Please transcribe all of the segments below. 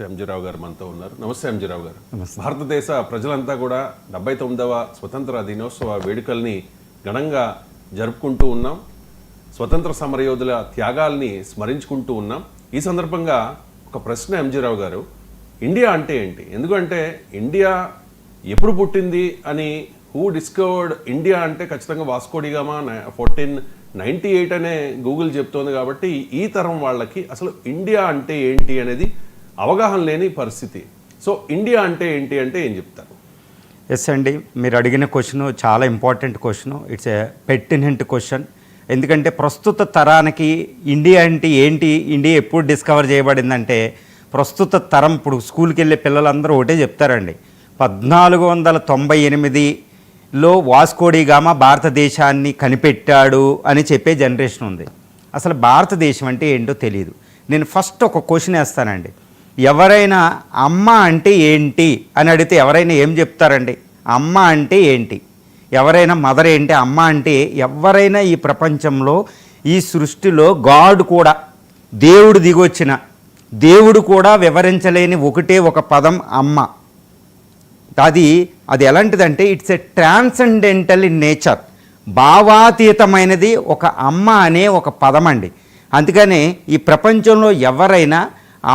ఎంజీరావు గారు మనతో ఉన్నారు. నమస్తే ఎంజీరావు గారు. భారతదేశ ప్రజలంతా కూడా 79వ స్వతంత్ర దినోత్సవ వేడుకల్ని ఘనంగా జరుపుకుంటూ ఉన్నాం. స్వతంత్ర సమరయోధుల త్యాగాల్ని స్మరించుకుంటూ ఉన్నాం. ఈ సందర్భంగా ఒక ప్రశ్న ఎంజీరావు గారు, ఇండియా అంటే ఏంటి? ఎందుకంటే ఇండియా ఎప్పుడు పుట్టింది అని హూ డిస్కవర్డ్ ఇండియా అంటే ఖచ్చితంగా వాస్కోడిగామా 1498 అనే గూగుల్ చెప్తోంది. కాబట్టి ఈ తరం వాళ్ళకి అసలు ఇండియా అంటే ఏంటి అనేది అవగాహన లేని పరిస్థితి. సో ఇండియా అంటే ఏంటి అంటే ఏం చెప్తారు? ఎస్ అండి, మీరు అడిగిన క్వశ్చన్ చాలా important question. It's a pertinent question. ఎందుకంటే ప్రస్తుత తరానికి ఇండియా అంటే ఏంటి, ఇండియా ఎప్పుడు డిస్కవర్ చేయబడిందంటే ప్రస్తుత తరం ఇప్పుడు స్కూల్కి వెళ్ళే పిల్లలందరూ ఒకటే చెప్తారండి. 1498లో వాస్కోడిగామా భారతదేశాన్ని కనిపెట్టాడు అని చెప్పే జనరేషన్ ఉంది. అసలు భారతదేశం అంటే ఏంటో తెలియదు. నేను ఫస్ట్ ఒక క్వశ్చన్ వేస్తానండి. ఎవరైనా అమ్మ అంటే ఏంటి అని అడిగితే ఎవరైనా ఏం చెప్తారండి? అమ్మ అంటే ఏంటి? ఎవరైనా మదర్ ఏంటి, అమ్మ అంటే ఎవరైనా ఈ ప్రపంచంలో ఈ సృష్టిలో గాడ్ కూడా, దేవుడు దిగొచ్చిన దేవుడు కూడా వివరించలేని ఒకటే ఒక పదం అమ్మ. అది ఎలాంటిదంటే it's a transcendental in nature. భావాతీతమైనది ఒక అమ్మ అనే ఒక పదం అండి. అందుకనే ఈ ప్రపంచంలో ఎవరైనా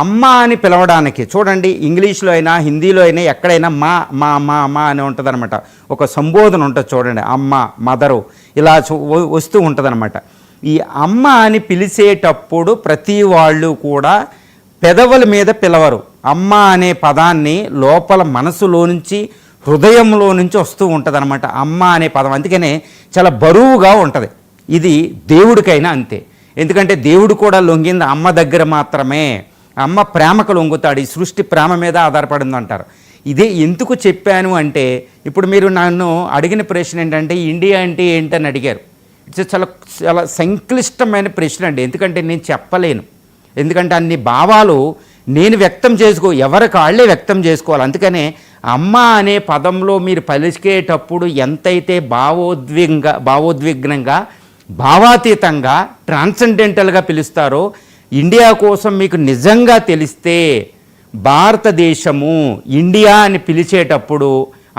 అమ్మ అని పిలవడానికి చూడండి, ఇంగ్లీష్లో అయినా హిందీలో అయినా ఎక్కడైనా మా మా మా మా అని ఉంటుంది అనమాట. ఒక సంబోధన ఉంటుంది చూడండి, అమ్మ, మదరు ఇలా వస్తూ ఉంటుంది అనమాట. ఈ అమ్మ అని పిలిచేటప్పుడు ప్రతి వాళ్ళు కూడా పెదవుల మీద పిలవరు. అమ్మ అనే పదాన్ని లోపల మనసులో నుంచి, హృదయంలో నుంచి వస్తూ ఉంటుంది అనమాట అమ్మ అనే పదం. అందుకనే చాలా బరువుగా ఉంటుంది. ఇది దేవుడికైనా అంతే. ఎందుకంటే దేవుడు కూడా లొంగింది అమ్మ దగ్గర మాత్రమే. అమ్మ ప్రేమకు లొంగుతాడు. ఈ సృష్టి ప్రేమ మీద ఆధారపడింది అంటారు. ఇదే ఎందుకు చెప్పాను అంటే, ఇప్పుడు మీరు నన్ను అడిగిన ప్రశ్న ఏంటంటే ఇండియా అంటే ఏంటని అడిగారు. ఇట్స్ చాలా చాలా సంక్లిష్టమైన ప్రశ్న అండి. ఎందుకంటే నేను చెప్పలేను. ఎందుకంటే అన్ని భావాలు నేను వ్యక్తం ఎవరికి వాళ్ళే వ్యక్తం చేసుకోవాలి. అందుకనే అమ్మ అనే పదంలో మీరు పలికేటప్పుడు ఎంతైతే భావోద్విగ్నంగా, భావాతీతంగా, ట్రాన్సెండెంటల్గా పిలుస్తారో, ఇండియా కోసం మీకు నిజంగా తెలిస్తే భారతదేశము ఇండియా అని పిలిచేటప్పుడు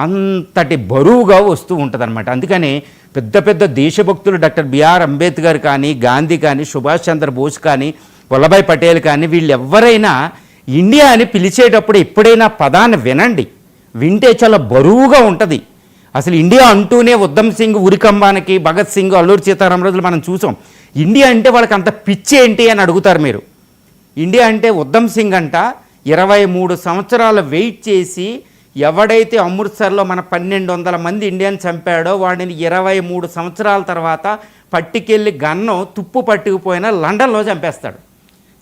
అంతటి బరువుగా వస్తూ ఉంటుంది అనమాట. అందుకని పెద్ద పెద్ద దేశభక్తులు డాక్టర్ బిఆర్ అంబేద్కర్ కానీ, గాంధీ కానీ, సుభాష్ చంద్రబోస్ కానీ, వల్లభాయ్ పటేల్ కానీ, వీళ్ళు ఎవరైనా ఇండియా అని పిలిచేటప్పుడు ఎప్పుడైనా పదాన్ని వినండి. వింటే చాలా బరువుగా ఉంటుంది. అసలు ఇండియా అంటూనే ఉద్దమ్ సింగ్ ఉరికంబానికి, భగత్ సింగ్, అల్లూరి సీతారామరాజులు మనం చూసాం. ఇండియా అంటే వాళ్ళకి అంత పిచ్చి ఏంటి అని అడుగుతారు మీరు. ఇండియా అంటే ఉద్దమ్ సింగ్ అంట 23 సంవత్సరాలు వెయిట్ చేసి ఎవడైతే అమృత్సర్లో మన 1200 మంది ఇండియన్ చంపాడో వాడిని 23 సంవత్సరాల తర్వాత పట్టుకెళ్ళి గన్నం తుప్పు పట్టుకుపోయినా లండన్లో చంపేస్తాడు.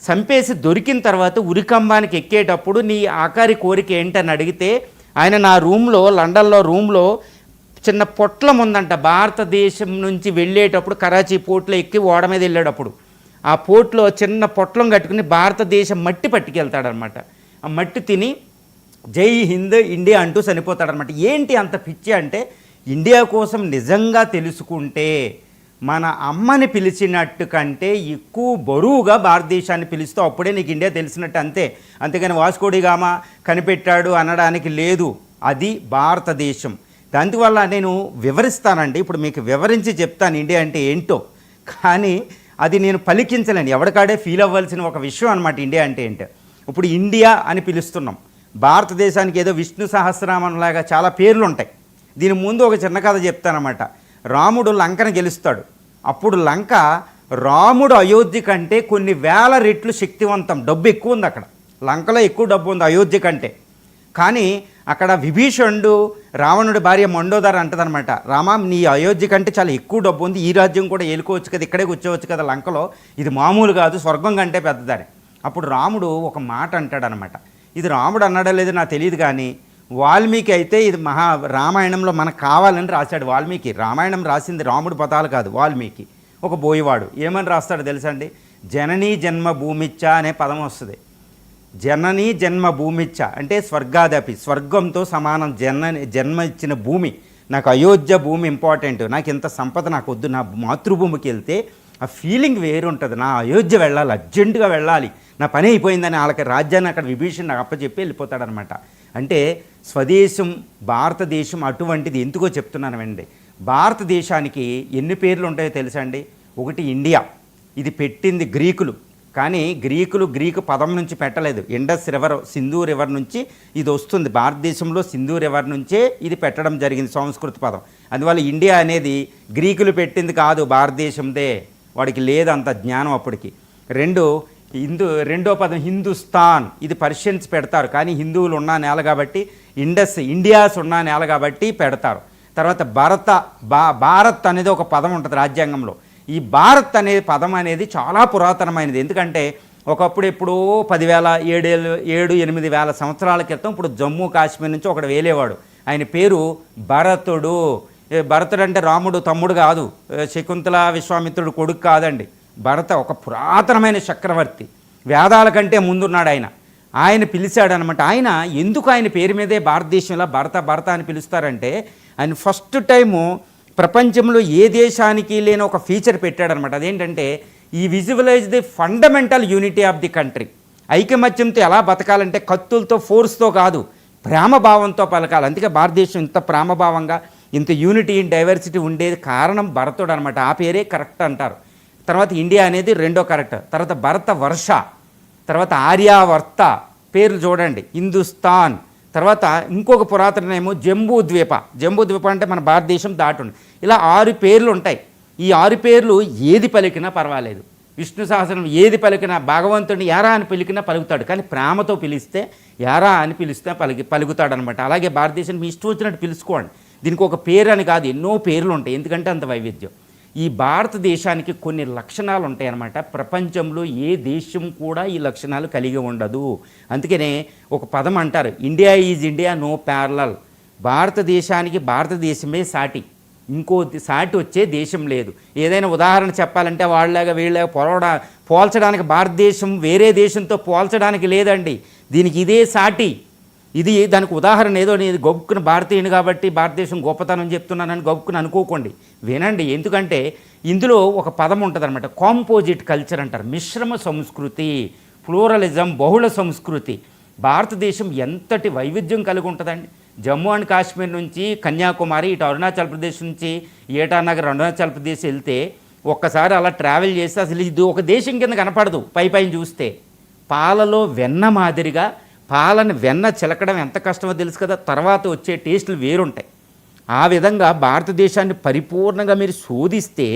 చంపేసి దొరికిన తర్వాత ఉరికంబానికి ఎక్కేటప్పుడు నీ ఆఖరి కోరిక ఏంటని అడిగితే ఆయన నా రూమ్లో, లండన్లో రూమ్లో చిన్న పొట్లం ఉందంట. భారతదేశం నుంచి వెళ్ళేటప్పుడు కరాచీ పోర్ట్లో ఎక్కి ఓడ మీద వెళ్ళేటప్పుడు ఆ పోర్ట్లో చిన్న పొట్లం కట్టుకుని భారతదేశం మట్టి పట్టుకెళ్తాడనమాట. ఆ మట్టి తిని జై హింద్ ఇండియా అంటూ చనిపోతాడనమాట. ఏంటి అంత పిచ్చి అంటే, ఇండియా కోసం నిజంగా తెలుసుకుంటే మన అమ్మని పిలిచినట్టు కంటే ఎక్కువ బరువుగా భారతదేశాన్ని పిలుస్తూ అప్పుడే నీకు ఇండియా తెలిసినట్టు అంతే. అంతేగాని వాస్కోడిగామా కనిపెట్టాడు అనడానికి లేదు. అది భారతదేశం. దానివల్ల నేను వివరిస్తానండి. ఇప్పుడు మీకు వివరించి చెప్తాను ఇండియా అంటే ఏంటో. కానీ అది నేను పలికించలేను, ఎవరికాడే ఫీల్ అవ్వాల్సిన ఒక విషయం అనమాట ఇండియా అంటే ఏంటో. ఇప్పుడు ఇండియా అని పిలుస్తున్నాం. భారతదేశానికి ఏదో విష్ణు సహస్రనామంలాగా చాలా పేర్లు ఉంటాయి. దీని ముందు ఒక చిన్న కథ చెప్తానమాట. రాముడు లంకను గెలుస్తాడు. అప్పుడు లంక రాముడు అయోధ్య కంటే కొన్ని వేల రెట్లు శక్తివంతం, డబ్బు ఎక్కువ ఉంది అక్కడ. లంకలో ఎక్కువ డబ్బు ఉంది అయోధ్య కంటే. కానీ అక్కడ విభీషణుడు రావణుడి భార్య మండోదర అంటదనమాట, రామా నీ అయోధ్య కంటే చాలా ఎక్కువ డబ్బు ఉంది, ఈ రాజ్యం కూడా ఏలుకోవచ్చు కదా, ఇక్కడే కూర్చోవచ్చు కదా లంకలో, ఇది మామూలు కాదు, స్వర్గం కంటే పెద్దదని. అప్పుడు రాముడు ఒక మాట అంటాడనమాట. ఇది రాముడు అన్నాడో లేదో నాకు తెలియదు, కానీ వాల్మీకి అయితే ఇది రామాయణంలో మనకు కావాలని రాశాడు. వాల్మీకి రామాయణం రాసింది రాముడి పదాలు కాదు, వాల్మీకి ఒక బోయవాడు. ఏమని రాస్తాడో తెలుసండి? జననీ జన్మ భూమిచ్చ అనే పదం వస్తుంది. జననీ జన్మ భూమిచ్చ అంటే స్వర్గాదపి, స్వర్గంతో సమానం. జన్మ ఇచ్చిన భూమి నాకు, అయోధ్య భూమి ఇంపార్టెంట్, నాకు ఇంత సంపద నాకు వద్దు, నా మాతృభూమికి వెళ్తే ఆ ఫీలింగ్ వేరుంటుంది. నా అయోధ్య వెళ్ళాలి, అర్జెంటుగా వెళ్ళాలి, నా పని అయిపోయిందని వాళ్ళకి రాజ్యాన్ని అక్కడ విభీషణ్ అప్పచెప్పి వెళ్ళిపోతాడనమాట. అంటే స్వదేశం భారతదేశం అటువంటిది. ఎందుకో చెప్తున్నానండి, భారతదేశానికి ఎన్ని పేర్లు ఉంటాయో తెలుసా అండి? ఒకటి ఇండియా, ఇది పెట్టింది గ్రీకులు, కానీ గ్రీకు పదం నుంచి పెట్టలేదు. ఇండస్ రివర్, సింధు రివర్ నుంచి ఇది వస్తుంది. భారతదేశంలో సింధు రివర్ నుంచే ఇది పెట్టడం జరిగింది, సంస్కృత పదం. అందువల్ల ఇండియా అనేది గ్రీకులు పెట్టింది కాదు, భారతదేశందే. వాడికి లేదు అంత జ్ఞానం అప్పటికి. రెండో పదం హిందుస్థాన్, ఇది పర్షియన్స్ పెడతారు, కానీ హిందువులు ఉన్న నేల కాబట్టి ఇండియాస్ ఉన్న నేల కాబట్టి పెడతారు. తర్వాత భారత్ అనేది ఒక పదం ఉంటుంది రాజ్యాంగంలో. ఈ భారత్ అనే పదం అనేది చాలా పురాతనమైనది. ఎందుకంటే ఒకప్పుడు ఎప్పుడో 7,000-8,000 సంవత్సరాల క్రితం ఇప్పుడు జమ్మూ కాశ్మీర్ నుంచి ఒకడు వేలేవాడు, ఆయన పేరు భరతుడు. భరతుడు అంటే రాముడు తమ్ముడు కాదు, శకుంతల విశ్వామిత్రుడు కొడుకు కాదండి. భరత ఒక పురాతనమైన చక్రవర్తి, వేదాల కంటే ముందున్నాడు ఆయన పిలిచాడనమాట. ఎందుకు ఆయన పేరు మీదే భారతదేశంలో భరత అని పిలుస్తారంటే, ఆయన ఫస్ట్ టైము ప్రపంచంలో ఏ దేశానికి లేని ఒక ఫీచర్ పెట్టాడనమాట. అదేంటంటే ఈ visualise the fundamental unity of the country. ఐకమత్యంతో ఎలా బతకాలంటే కత్తులతో, ఫోర్స్తో కాదు, ప్రేమభావంతో పలకాలి. అందుకే భారతదేశం ఇంత ప్రేమభావంగా, ఇంత యూనిటీ ఇన్ డైవర్సిటీ ఉండేది కారణం భరతుడు అనమాట. ఆ పేరే కరెక్ట్ అంటారు. తర్వాత ఇండియా అనేది రెండో కరెక్ట్. తర్వాత భరత వర్ష, తర్వాత ఆర్యావర్త పేర్లు చూడండి, హిందుస్థాన్. తర్వాత ఇంకొక పురాతనమేమో జంబూద్వీప అంటే మన భారతదేశం దాటుండి. ఇలా 6 పేర్లు ఉంటాయి. ఈ 6 పేర్లు ఏది పలికినా పర్వాలేదు. విష్ణు సహస్రం ఏది పలికినా, భగవంతుడిని యారా అని పలికినా పలుకుతాడు, కానీ ప్రేమతో పిలిస్తే యారా అని పిలిస్తే పలుకుతాడు అనమాట. అలాగే భారతదేశాన్ని మీ ఇష్టం వచ్చినట్టు పిలుచుకోండి. దీనికి ఒక పేరు అని కాదు, ఎన్నో పేర్లు ఉంటాయి, ఎందుకంటే అంత వైవిధ్యం. ఈ భారతదేశానికి కొన్ని లక్షణాలు ఉంటాయి అన్నమాట. ప్రపంచంలో ఏ దేశం కూడా ఈ లక్షణాలు కలిగి ఉండదు. అందుకనే ఒక పదం అంటారు, India is India no parallel. భారతదేశానికి భారతదేశమే సాటి, ఇంకో సాటి వచ్చే దేశం లేదు. ఏదైనా ఉదాహరణ చెప్పాలంటే వాళ్ళలాగా వీళ్ళగా పోల్చడానికి భారతదేశం వేరే దేశంతో పోల్చడానికి లేదండి. దీనికి ఇదే సాటి. ఇది దానికి ఉదాహరణ ఏదో నేను గొప్పకుని భారతీయుని కాబట్టి భారతదేశం గొప్పతనం చెప్తున్నానని గొప్పకుని అనుకోకండి, వినండి. ఎందుకంటే ఇందులో ఒక పదం ఉంటుంది అనమాట, కాంపోజిట్ కల్చర్ అంటారు. మిశ్రమ సంస్కృతి, ప్లూరలిజం, బహుళ సంస్కృతి. భారతదేశం ఎంతటి వైవిధ్యం కలిగి ఉంటుందండి. జమ్మూ అండ్ కాశ్మీర్ నుంచి కన్యాకుమారి, ఇటు అరుణాచల్ ప్రదేశ్ నుంచి ఏటానగర్ అరుణాచల్ ప్రదేశ్ వెళ్తే ఒక్కసారి అలా ట్రావెల్ చేస్తే అసలు ఇది ఒక దేశం కింద కనపడదు. పైన చూస్తే పాలలో వెన్న మాదిరిగా, పాలను వెన్న చిలకడం ఎంత కష్టమో తెలుసు కదా, తర్వాత వచ్చే టేస్టులు వేరుంటాయి. ఆ విధంగా భారతదేశాన్ని పరిపూర్ణంగా మీరు శోధిస్తే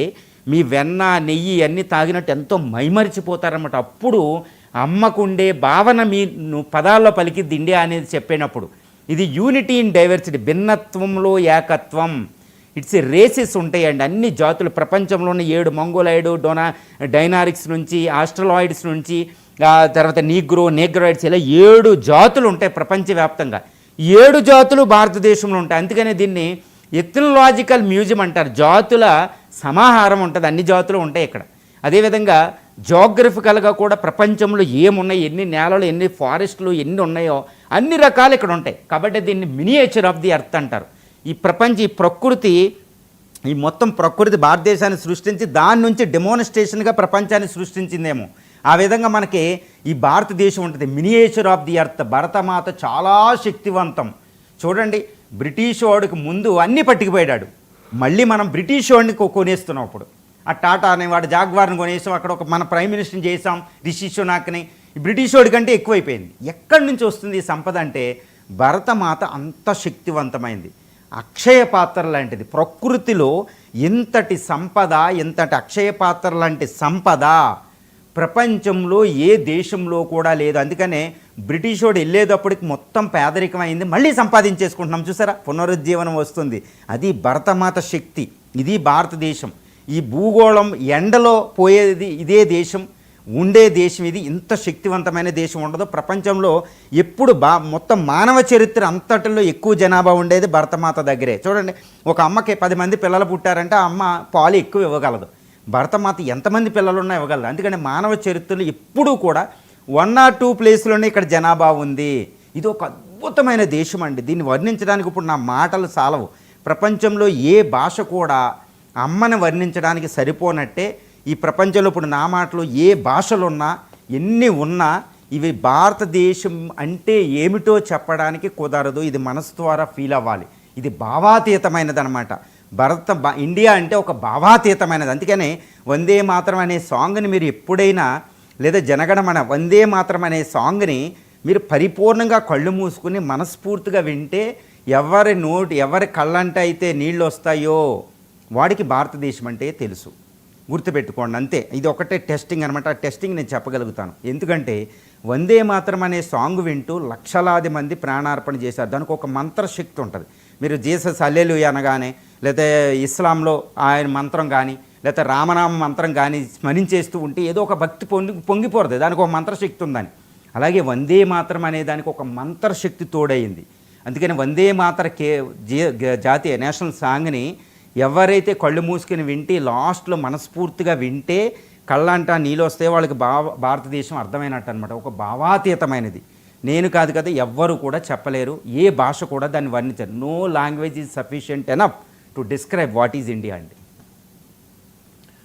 మీ వెన్న, నెయ్యి అన్నీ తాగినట్టు ఎంతో మైమరిచిపోతారన్నమాట. అప్పుడు అమ్మకుండే భావన మీ పదాల్లో పలికిద్ది ఇండియా అనేది చెప్పేటప్పుడు. ఇది యూనిటీ ఇన్ డైవర్సిటీ, భిన్నత్వంలో ఏకత్వం. ఇట్స్ రేసెస్ ఉంటాయండి, అన్ని జాతులు. ప్రపంచంలోని 7 మంగోలాయిడ్, డైనారిక్స్ నుంచి, ఆస్ట్రలాయిడ్స్ నుంచి, తర్వాత నేగ్రాయిడ్స్, ఇలా 7 జాతులు ఉంటాయి ప్రపంచవ్యాప్తంగా. 7 జాతులు భారతదేశంలో ఉంటాయి. అందుకనే దీన్ని ఎథ్నలాజికల్ మ్యూజియం అంటారు. జాతుల సమాహారం ఉంటుంది, అన్ని జాతులు ఉంటాయి ఇక్కడ. అదేవిధంగా జోగ్రఫికల్గా కూడా ప్రపంచంలో ఏమున్నాయి, ఎన్ని నేలలు, ఎన్ని ఫారెస్టులు ఎన్ని ఉన్నాయో అన్ని రకాలు ఇక్కడ ఉంటాయి. కాబట్టి దీన్ని మినియేచర్ ఆఫ్ ది ఎర్త్ అంటారు. ఈ ప్రకృతి, ఈ మొత్తం ప్రకృతి భారతదేశాన్ని సృష్టించి దాని నుంచి డెమోన్స్ట్రేషన్గా ప్రపంచాన్ని సృష్టించిందేమో. ఆ విధంగా మనకి ఈ భారతదేశం ఉంటుంది, మినియేచర్ ఆఫ్ ది ఎర్త్. భరతమాత చాలా శక్తివంతం. చూడండి, బ్రిటిష్ వాడికి ముందు అన్నీ పట్టుకుపోయాడు, మళ్ళీ మనం బ్రిటిష్ వాడిని కొనేస్తున్నాం. ఇప్పుడు ఆ టాటా అనేవాడు జాగ్వార్ని కొనేసాం, అక్కడ ఒక మన ప్రైమ్ మినిస్టర్ని చేసాం, రిషి సునాక్ని. ఈ బ్రిటిష్ వాడి కంటే ఎక్కువైపోయింది. ఎక్కడి నుంచి వస్తుంది ఈ సంపద అంటే భరతమాత అంత శక్తివంతమైంది. అక్షయ పాత్ర లాంటిది. ప్రకృతిలో ఇంతటి సంపద, ఇంతటి అక్షయ పాత్ర లాంటి సంపద ప్రపంచంలో ఏ దేశంలో కూడా లేదు. అందుకనే బ్రిటిష్ వాడు వెళ్ళేటప్పటికి మొత్తం పేదరికం అయింది, మళ్ళీ సంపాదించేసుకుంటున్నాం. చూసారా, పునరుజ్జీవనం వస్తుంది. అది భరతమాత శక్తి. ఇది భారతదేశం. ఈ భూగోళం ఎండలో పోయేది ఇదే దేశం, ఉండే దేశం ఇది. ఇంత శక్తివంతమైన దేశం ఉండదు ప్రపంచంలో. ఎప్పుడు మొత్తం మానవ చరిత్ర అంతటిలో ఎక్కువ జనాభా ఉండేది భరతమాత దగ్గరే. చూడండి, ఒక అమ్మకి 10 మంది పిల్లలు పుట్టారంటే ఆ అమ్మ పాలు ఎక్కువ ఇవ్వగలదు. భరతమాత ఎంతమంది పిల్లలున్నా ఇవ్వగలదు. అందుకని మానవ చరిత్రలో ఎప్పుడూ కూడా 1 or 2 ప్లేస్లోనే ఇక్కడ జనాభా ఉంది. ఇది ఒక అద్భుతమైన దేశం అండి. దీన్ని వర్ణించడానికి ఇప్పుడు నా మాటలు చాలవు. ప్రపంచంలో ఏ భాష కూడా అమ్మని వర్ణించడానికి సరిపోనట్టే ఈ ప్రపంచంలో ఇప్పుడు నా మాటలు ఏ భాషలు ఉన్నా ఎన్ని ఉన్నా ఇవి భారతదేశం అంటే ఏమిటో చెప్పడానికి కుదరదు. ఇది మనసు ద్వారా ఫీల్ అవ్వాలి. ఇది భావాతీతమైనదనమాట. ఇండియా అంటే ఒక భావాతీతమైనది. అందుకనే వందే మాతరం అనే సాంగ్ని మీరు ఎప్పుడైనా, లేదా జనగణమన వందే మాతరం అనే సాంగ్ని మీరు పరిపూర్ణంగా కళ్ళు మూసుకుని మనస్ఫూర్తిగా వింటే ఎవరి కళ్ళంట అయితే నీళ్ళు వస్తాయో వాడికి భారతదేశం అంటే తెలుసు. గుర్తుపెట్టుకోండి, అంతే. ఇది ఒకటే టెస్టింగ్ అనమాట. ఆ టెస్టింగ్ నేను చెప్పగలుగుతాను. ఎందుకంటే వందే మాతరం అనే సాంగ్ వింటూ లక్షలాది మంది ప్రాణార్పణ చేశారు. దానికి ఒక మంత్రశక్తి ఉంటుంది. మీరు జీసస్ హల్లెలూయా అనగానే, లేదా ఇస్లాంలో ఆయన మంత్రం కానీ, లేదా రామనామ మంత్రం కానీ స్మరించేస్తూ ఉంటే ఏదో ఒక భక్తి పొంగిపోతుంది. దానికి ఒక మంత్రశక్తి ఉందని. అలాగే వందే మాతరం అనే దానికి ఒక మంత్రశక్తి తోడైంది. అందుకని వందే మాతర జాతీయ నేషనల్ సాంగ్ని ఎవరైతే కళ్ళు మూసుకుని వింటే, లాస్ట్లో మనస్ఫూర్తిగా వింటే కళ్ళంట నీళ్ళు వస్తే వాళ్ళకి భారతదేశం అర్థమైనట్టు అనమాట. ఒక భావాతీతమైనది. నేను కాదు కదా, ఎవ్వరు కూడా చెప్పలేరు. ఏ భాష కూడా దాన్ని వర్ణించారు. No language is sufficient enough to describe what is India అండి.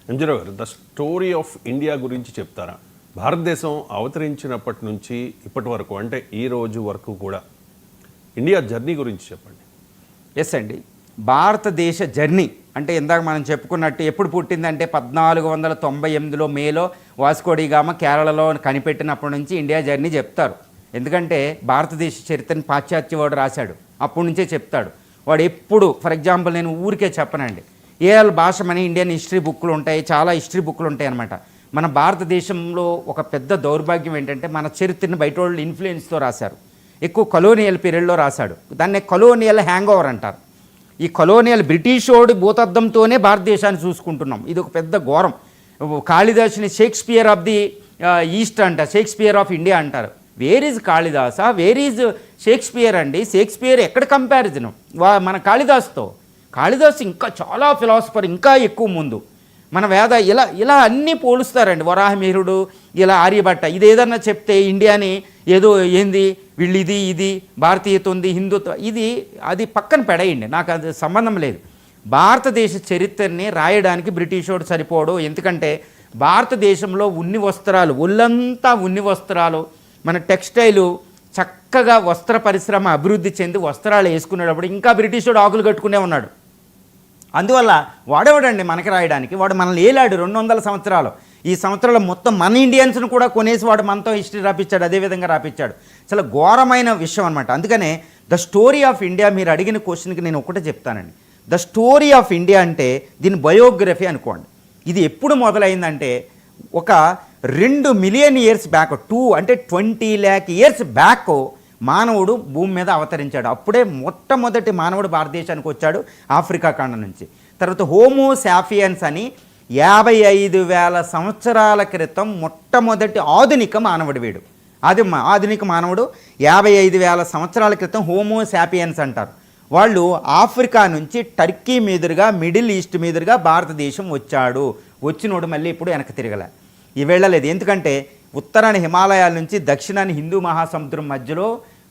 ఎంజీరావు గారు, ద స్టోరీ ఆఫ్ ఇండియా గురించి చెప్తారా? భారతదేశం అవతరించినప్పటి నుంచి ఇప్పటి వరకు, అంటే ఈ రోజు వరకు కూడా ఇండియా జర్నీ గురించి చెప్పండి. ఎస్ అండి, భారతదేశ జర్నీ అంటే ఇందాక మనం చెప్పుకున్నట్టు ఎప్పుడు పుట్టిందంటే 1498లో మేలో వాస్కోడిగామా కేరళలో కనిపెట్టినప్పటి నుంచి ఇండియా జర్నీ చెప్తారు. ఎందుకంటే భారతదేశ చరిత్రని పాశ్చాత్యవాడు రాశాడు, అప్పటి నుంచే చెప్తాడు వాడు. ఎప్పుడు ఫర్ ఎగ్జాంపుల్ నేను ఊరికే చెప్పనండి, ఏఎల్ భాషమని ఇండియన్ హిస్టరీ బుక్లు ఉంటాయి, చాలా హిస్టరీ బుక్లు ఉంటాయి అనమాట. మన భారతదేశంలో ఒక పెద్ద దౌర్భాగ్యం ఏంటంటే మన చరిత్రని బయట వాళ్ళు ఇన్ఫ్లుయెన్స్తో రాశారు. ఎక్కువ కలోనియల్ పీరియడ్లో రాశాడు. దాన్నే కలోనియల్ హ్యాంగ్ ఓవర్ అంటారు. ఈ కలోనియల్ బ్రిటిషోడి భూతద్దంతోనే భారతదేశాన్ని చూసుకుంటున్నాం. ఇది ఒక పెద్ద ఘోరం. కాళిదాసుని షేక్స్పియర్ ఆఫ్ ది ఈస్ట్ అంటారు, షేక్స్పియర్ ఆఫ్ ఇండియా అంటారు. Where is Kalidasa, where is Shakespeare అండి? షేక్స్పియర్ ఎక్కడ కంపారిజను మన కాళిదాస్తో? కాళిదాస్ ఇంకా చాలా ఫిలాసఫర్, ఇంకా ఎక్కువ ముందు. మన వేద ఇలా అన్నీ పోలుస్తారండి. వరాహమిహిరుడు, ఇలా ఆర్యభట్ట. ఇది ఏదన్నా చెప్తే ఇండియాని ఏదో ఏంది వీళ్ళు ఇది భారతీయత ఉంది, హిందుత్వ అది పక్కన పెడేయండి, నాకు అది సంబంధం లేదు. భారతదేశ చరిత్రని రాయడానికి బ్రిటిషోడు సరిపోడు. ఎందుకంటే భారతదేశంలో ఉన్ని వస్త్రాలు, ఒళ్ళంతా ఉన్ని వస్త్రాలు, మన టెక్స్టైలు చక్కగా వస్త్ర పరిశ్రమ అభివృద్ధి చెంది వస్త్రాలు వేసుకునేటప్పుడు ఇంకా బ్రిటిషోడు ఆకులు కట్టుకునే ఉన్నాడు. అందువల్ల వాడేవాడండి మనకి రాయడానికి. వాడు మనల్ని ఏలాడు 200 సంవత్సరాలు. ఈ సంవత్సరాలు మొత్తం మన ఇండియన్స్ను కూడా కొనేసి వాడు మనతో హిస్టరీ రాపించాడు, అదేవిధంగా రాపించాడు. చాలా ఘోరమైన విషయం అనమాట. అందుకనే ద స్టోరీ ఆఫ్ ఇండియా, మీరు అడిగిన క్వశ్చన్కి నేను ఒకటే చెప్తానండి. ద స్టోరీ ఆఫ్ ఇండియా అంటే దీని బయోగ్రఫీ అనుకోండి. ఇది ఎప్పుడు మొదలైందంటే ఒక 2 million years back, 20 lakh years back మానవుడు భూమి మీద అవతరించాడు. అప్పుడే మొట్టమొదటి మానవుడు భారతదేశానికి వచ్చాడు ఆఫ్రికా ఖండం నుంచి. తర్వాత హోమో సాపియన్స్ అని 55,000 సంవత్సరాల క్రితం మొట్టమొదటి ఆధునిక మానవుడు వీడు. ఆధునిక మానవుడు 55,000 సంవత్సరాల క్రితం హోమో సాపియన్స్ అంటారు. వాళ్ళు ఆఫ్రికా నుంచి టర్కీ మీదుగా, మిడిల్ ఈస్ట్ మీదుగా భారతదేశం వచ్చాడు. వచ్చినోడు మళ్ళీ ఇప్పుడు వెనక్కి తిరగలే, వెళ్ళలేదు. ఎందుకంటే ఉత్తరాన హిమాలయాల నుంచి దక్షిణాన్ని హిందూ మహాసముద్రం మధ్యలో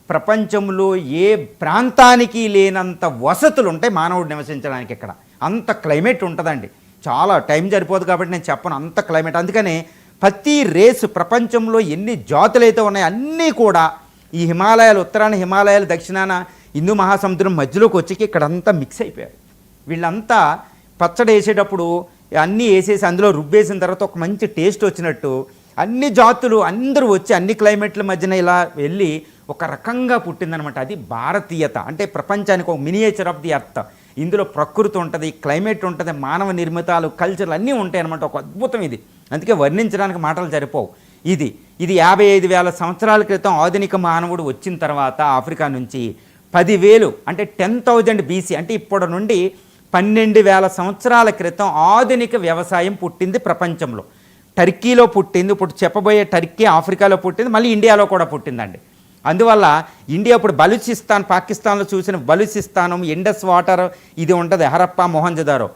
ప్రపంచంలో ఏ ప్రాంతానికి లేనంత వసతులు ఉంటాయి మానవుడు నివసించడానికి. ఇక్కడ అంత క్లైమేట్ ఉంటుందండి. చాలా టైం సరిపోదు కాబట్టి నేను చెప్పను, అంత క్లైమేట్. అందుకనే ప్రతి రేసు ప్రపంచంలో ఎన్ని జాతులైతే ఉన్నాయో అన్నీ కూడా ఈ హిమాలయాలు, ఉత్తరాన హిమాలయాలు, దక్షిణాన హిందూ మహాసముద్రం మధ్యలోకి వచ్చి ఇక్కడంతా మిక్స్ అయిపోయారు. వీళ్ళంతా పచ్చడి వేసేటప్పుడు అన్నీ వేసేసి అందులో రుబ్బేసిన తర్వాత ఒక మంచి టేస్ట్ వచ్చినట్టు అన్ని జాతులు అందరూ వచ్చి అన్ని క్లైమేట్ల మధ్యన ఇలా వెళ్ళి ఒక రకంగా పుట్టిందనమాట. అది భారతీయత. అంటే ప్రపంచానికి ఒక మినియేచర్ ఆఫ్ ది ఎర్త్. ఇందులో ప్రకృతి ఉంటుంది, క్లైమేట్ ఉంటుంది, మానవ నిర్మితాలు, కల్చర్లు అన్నీ ఉంటాయి అనమాట. ఒక అద్భుతం ఇది. అందుకే వర్ణించడానికి మాటలు సరిపోవు. ఇది 55,000 సంవత్సరాల క్రితం ఆధునిక మానవుడు వచ్చిన తర్వాత ఆఫ్రికా నుంచి 10,000 అంటే 10,000 BC అంటే ఇప్పటి నుండి 12,000 సంవత్సరాల క్రితం ఆధునిక వ్యవసాయం పుట్టింది ప్రపంచంలో. టర్కీలో పుట్టింది. ఇప్పుడు చెప్పబోయే టర్కీ ఆఫ్రికాలో పుట్టింది, మళ్ళీ ఇండియాలో కూడా పుట్టిందండి. అందువల్ల ఇండియా ఇప్పుడు బలూచిస్తాన్, పాకిస్తాన్లో చూసిన బలూచిస్తానం, ఇండస్ వాటర్ ఇది ఉంటుంది, హరప్పా, మొహంజదారో,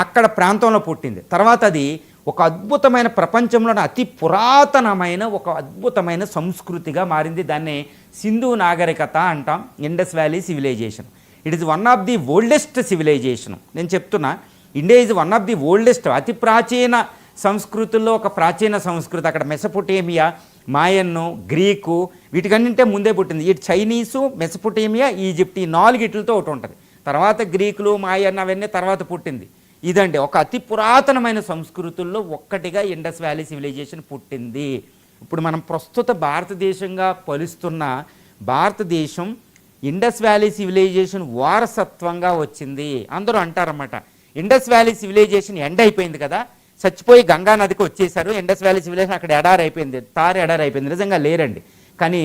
అక్కడ ప్రాంతంలో పుట్టింది. తర్వాత అది ఒక అద్భుతమైన ప్రపంచంలోని అతి పురాతనమైన ఒక అద్భుతమైన సంస్కృతిగా మారింది. దాన్ని సింధు నాగరికత అంటాం, Indus valley civilisation. It is one of the oldest civilisation. నేను చెప్తున్నా, India is one of the oldest, అతి ప్రాచీన సంస్కృతుల్లో ఒక ప్రాచీన సంస్కృతి. అక్కడ మెసొపొటేమియా, మాయన్ను, గ్రీకు వీటికన్నింటే ముందే పుట్టింది. ఇటు చైనీసు, మెసొపొటేమియా, ఈజిప్ట్ ఈ 4 ఇట్లతో ఒకటి ఉంటుంది. తర్వాత గ్రీకులు, మాయన్ అవన్నీ తర్వాత పుట్టింది. ఇదండి ఒక అతి పురాతనమైన సంస్కృతుల్లో ఒక్కటిగా ఇండస్ వ్యాలీ సివిలైజేషన్ పుట్టింది. ఇప్పుడు మనం ప్రస్తుత భారతదేశంగా కొలుస్తున్న భారతదేశం ఇండస్ వ్యాలీ సివిలైజేషన్ వారసత్వంగా వచ్చింది. అందరూ అంటారన్నమాట, ఇండస్ వ్యాలీ సివిలైజేషన్ ఎండ్ అయిపోయింది కదా, చచ్చిపోయి గంగా నదికి వచ్చేసారు, ఇండస్ వ్యాలీ సివిలైజేషన్ అక్కడ ఎడారైపోయింది, ఎడారైపోయింది. నిజంగా లేరండి. కానీ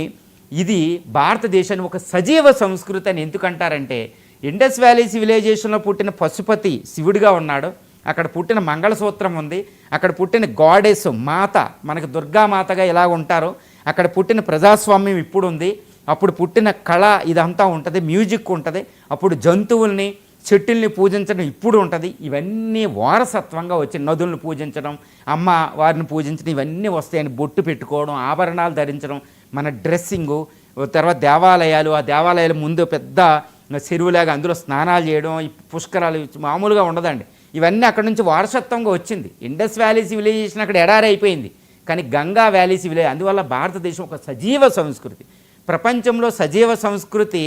ఇది భారతదేశాన్ని ఒక సజీవ సంస్కృతి అని ఎందుకంటారంటే, ఇండస్ వ్యాలీ సివిలైజేషన్లో పుట్టిన పశుపతి శివుడిగా ఉన్నాడు, అక్కడ పుట్టిన మంగళసూత్రం ఉంది, అక్కడ పుట్టిన గాడెస్ మాత మనకు దుర్గామాతగా ఎలా ఉంటారో, అక్కడ పుట్టిన ప్రజాస్వామ్యం ఇప్పుడు ఉంది, అప్పుడు పుట్టిన కళ ఇదంతా ఉంటుంది, మ్యూజిక్ ఉంటుంది, అప్పుడు జంతువుల్ని చెట్టుల్ని పూజించడం ఇప్పుడు ఉంటుంది. ఇవన్నీ వారసత్వంగా వచ్చి నదులను పూజించడం, అమ్మ వారిని పూజించడం ఇవన్నీ వస్తాయని, బొట్టు పెట్టుకోవడం, ఆభరణాలు ధరించడం, మన డ్రెస్సింగు, తర్వాత దేవాలయాలు, ఆ దేవాలయాల ముందు పెద్ద చెరువులాగా అందులో స్నానాలు చేయడం, ఈ పుష్కరాలు మామూలుగా ఉండదండి. ఇవన్నీ అక్కడ నుంచి వారసత్వంగా వచ్చింది. ఇండస్ వ్యాలీ సివిలైజేషన్ అక్కడ ఎడారైపోయింది, కానీ గంగా వ్యాలీ సివిలైజేషన్ అందువల్ల భారతదేశం ఒక సజీవ సంస్కృతి. ప్రపంచంలో సజీవ సంస్కృతి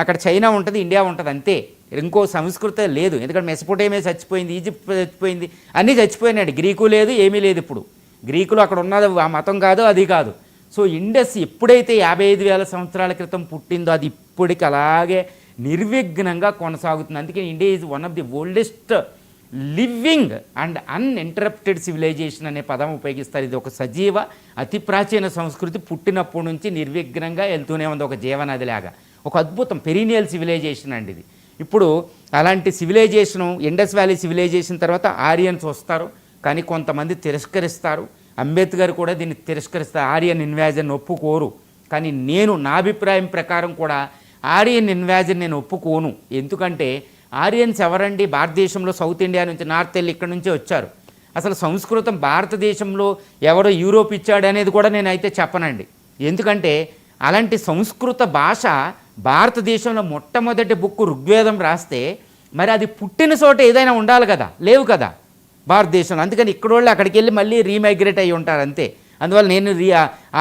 అక్కడ చైనా ఉంటుంది, ఇండియా ఉంటుంది, అంతే. ఇంకో సంస్కృతి లేదు. ఎందుకంటే మెసొపొటేమియా చచ్చిపోయింది, ఈజిప్ట్ చచ్చిపోయింది, అన్నీ చచ్చిపోయినాడు. గ్రీకు లేదు, ఏమీ లేదు. ఇప్పుడు గ్రీకులు అక్కడ ఉన్నది ఆ మతం కాదు, అది కాదు. సో ఇండస్ ఎప్పుడైతే 55,000 సంవత్సరాల క్రితం పుట్టిందో అది ఇప్పటికి అలాగే నిర్విఘ్నంగా కొనసాగుతుంది. అందుకే India is one of the oldest living and uninterrupted civilisation అనే పదం ఉపయోగిస్తారు. ఇది ఒక సజీవ అతి ప్రాచీన సంస్కృతి, పుట్టినప్పటి నుంచి నిర్విఘ్నంగా వెళ్తూనే ఉంది, ఒక జీవనదిలాగా. ఒక అద్భుతం పెరీనియల్ సివిలైజేషన్ అండి ఇది. ఇప్పుడు అలాంటి సివిలైజేషను ఇండస్ వ్యాలీ సివిలైజేషన్ తర్వాత ఆరియన్స్ వస్తారు, కానీ కొంతమంది తిరస్కరిస్తారు. అంబేద్కర్ కూడా దీన్ని తిరస్కరిస్తారు, ఆరియన్ ఇన్వాజన్ ఒప్పుకోరు. కానీ నా అభిప్రాయం ప్రకారం కూడా ఆరియన్ ఇన్వాజన్ నేను ఒప్పుకోను. ఎందుకంటే ఆరియన్స్ ఎవరండి? భారతదేశంలో సౌత్ ఇండియా నుంచి, నార్త్ వెళ్ళి ఇక్కడ నుంచే వచ్చారు. అసలు సంస్కృతం భారతదేశంలో ఎవరో యూరోప్ ఇచ్చాడు అనేది కూడా నేనైతే చెప్పనండి. ఎందుకంటే అలాంటి సంస్కృత భాష భారతదేశంలో మొట్టమొదటి బుక్ ఋగ్వేదం రాస్తే మరి అది పుట్టిన చోట ఏదైనా ఉండాలి కదా, లేవు కదా భారతదేశంలో. అందుకని ఇక్కడ వాళ్ళు అక్కడికి వెళ్ళి మళ్ళీ రీమైగ్రేట్ అయ్యి ఉంటారు అంతే. అందువల్ల నేను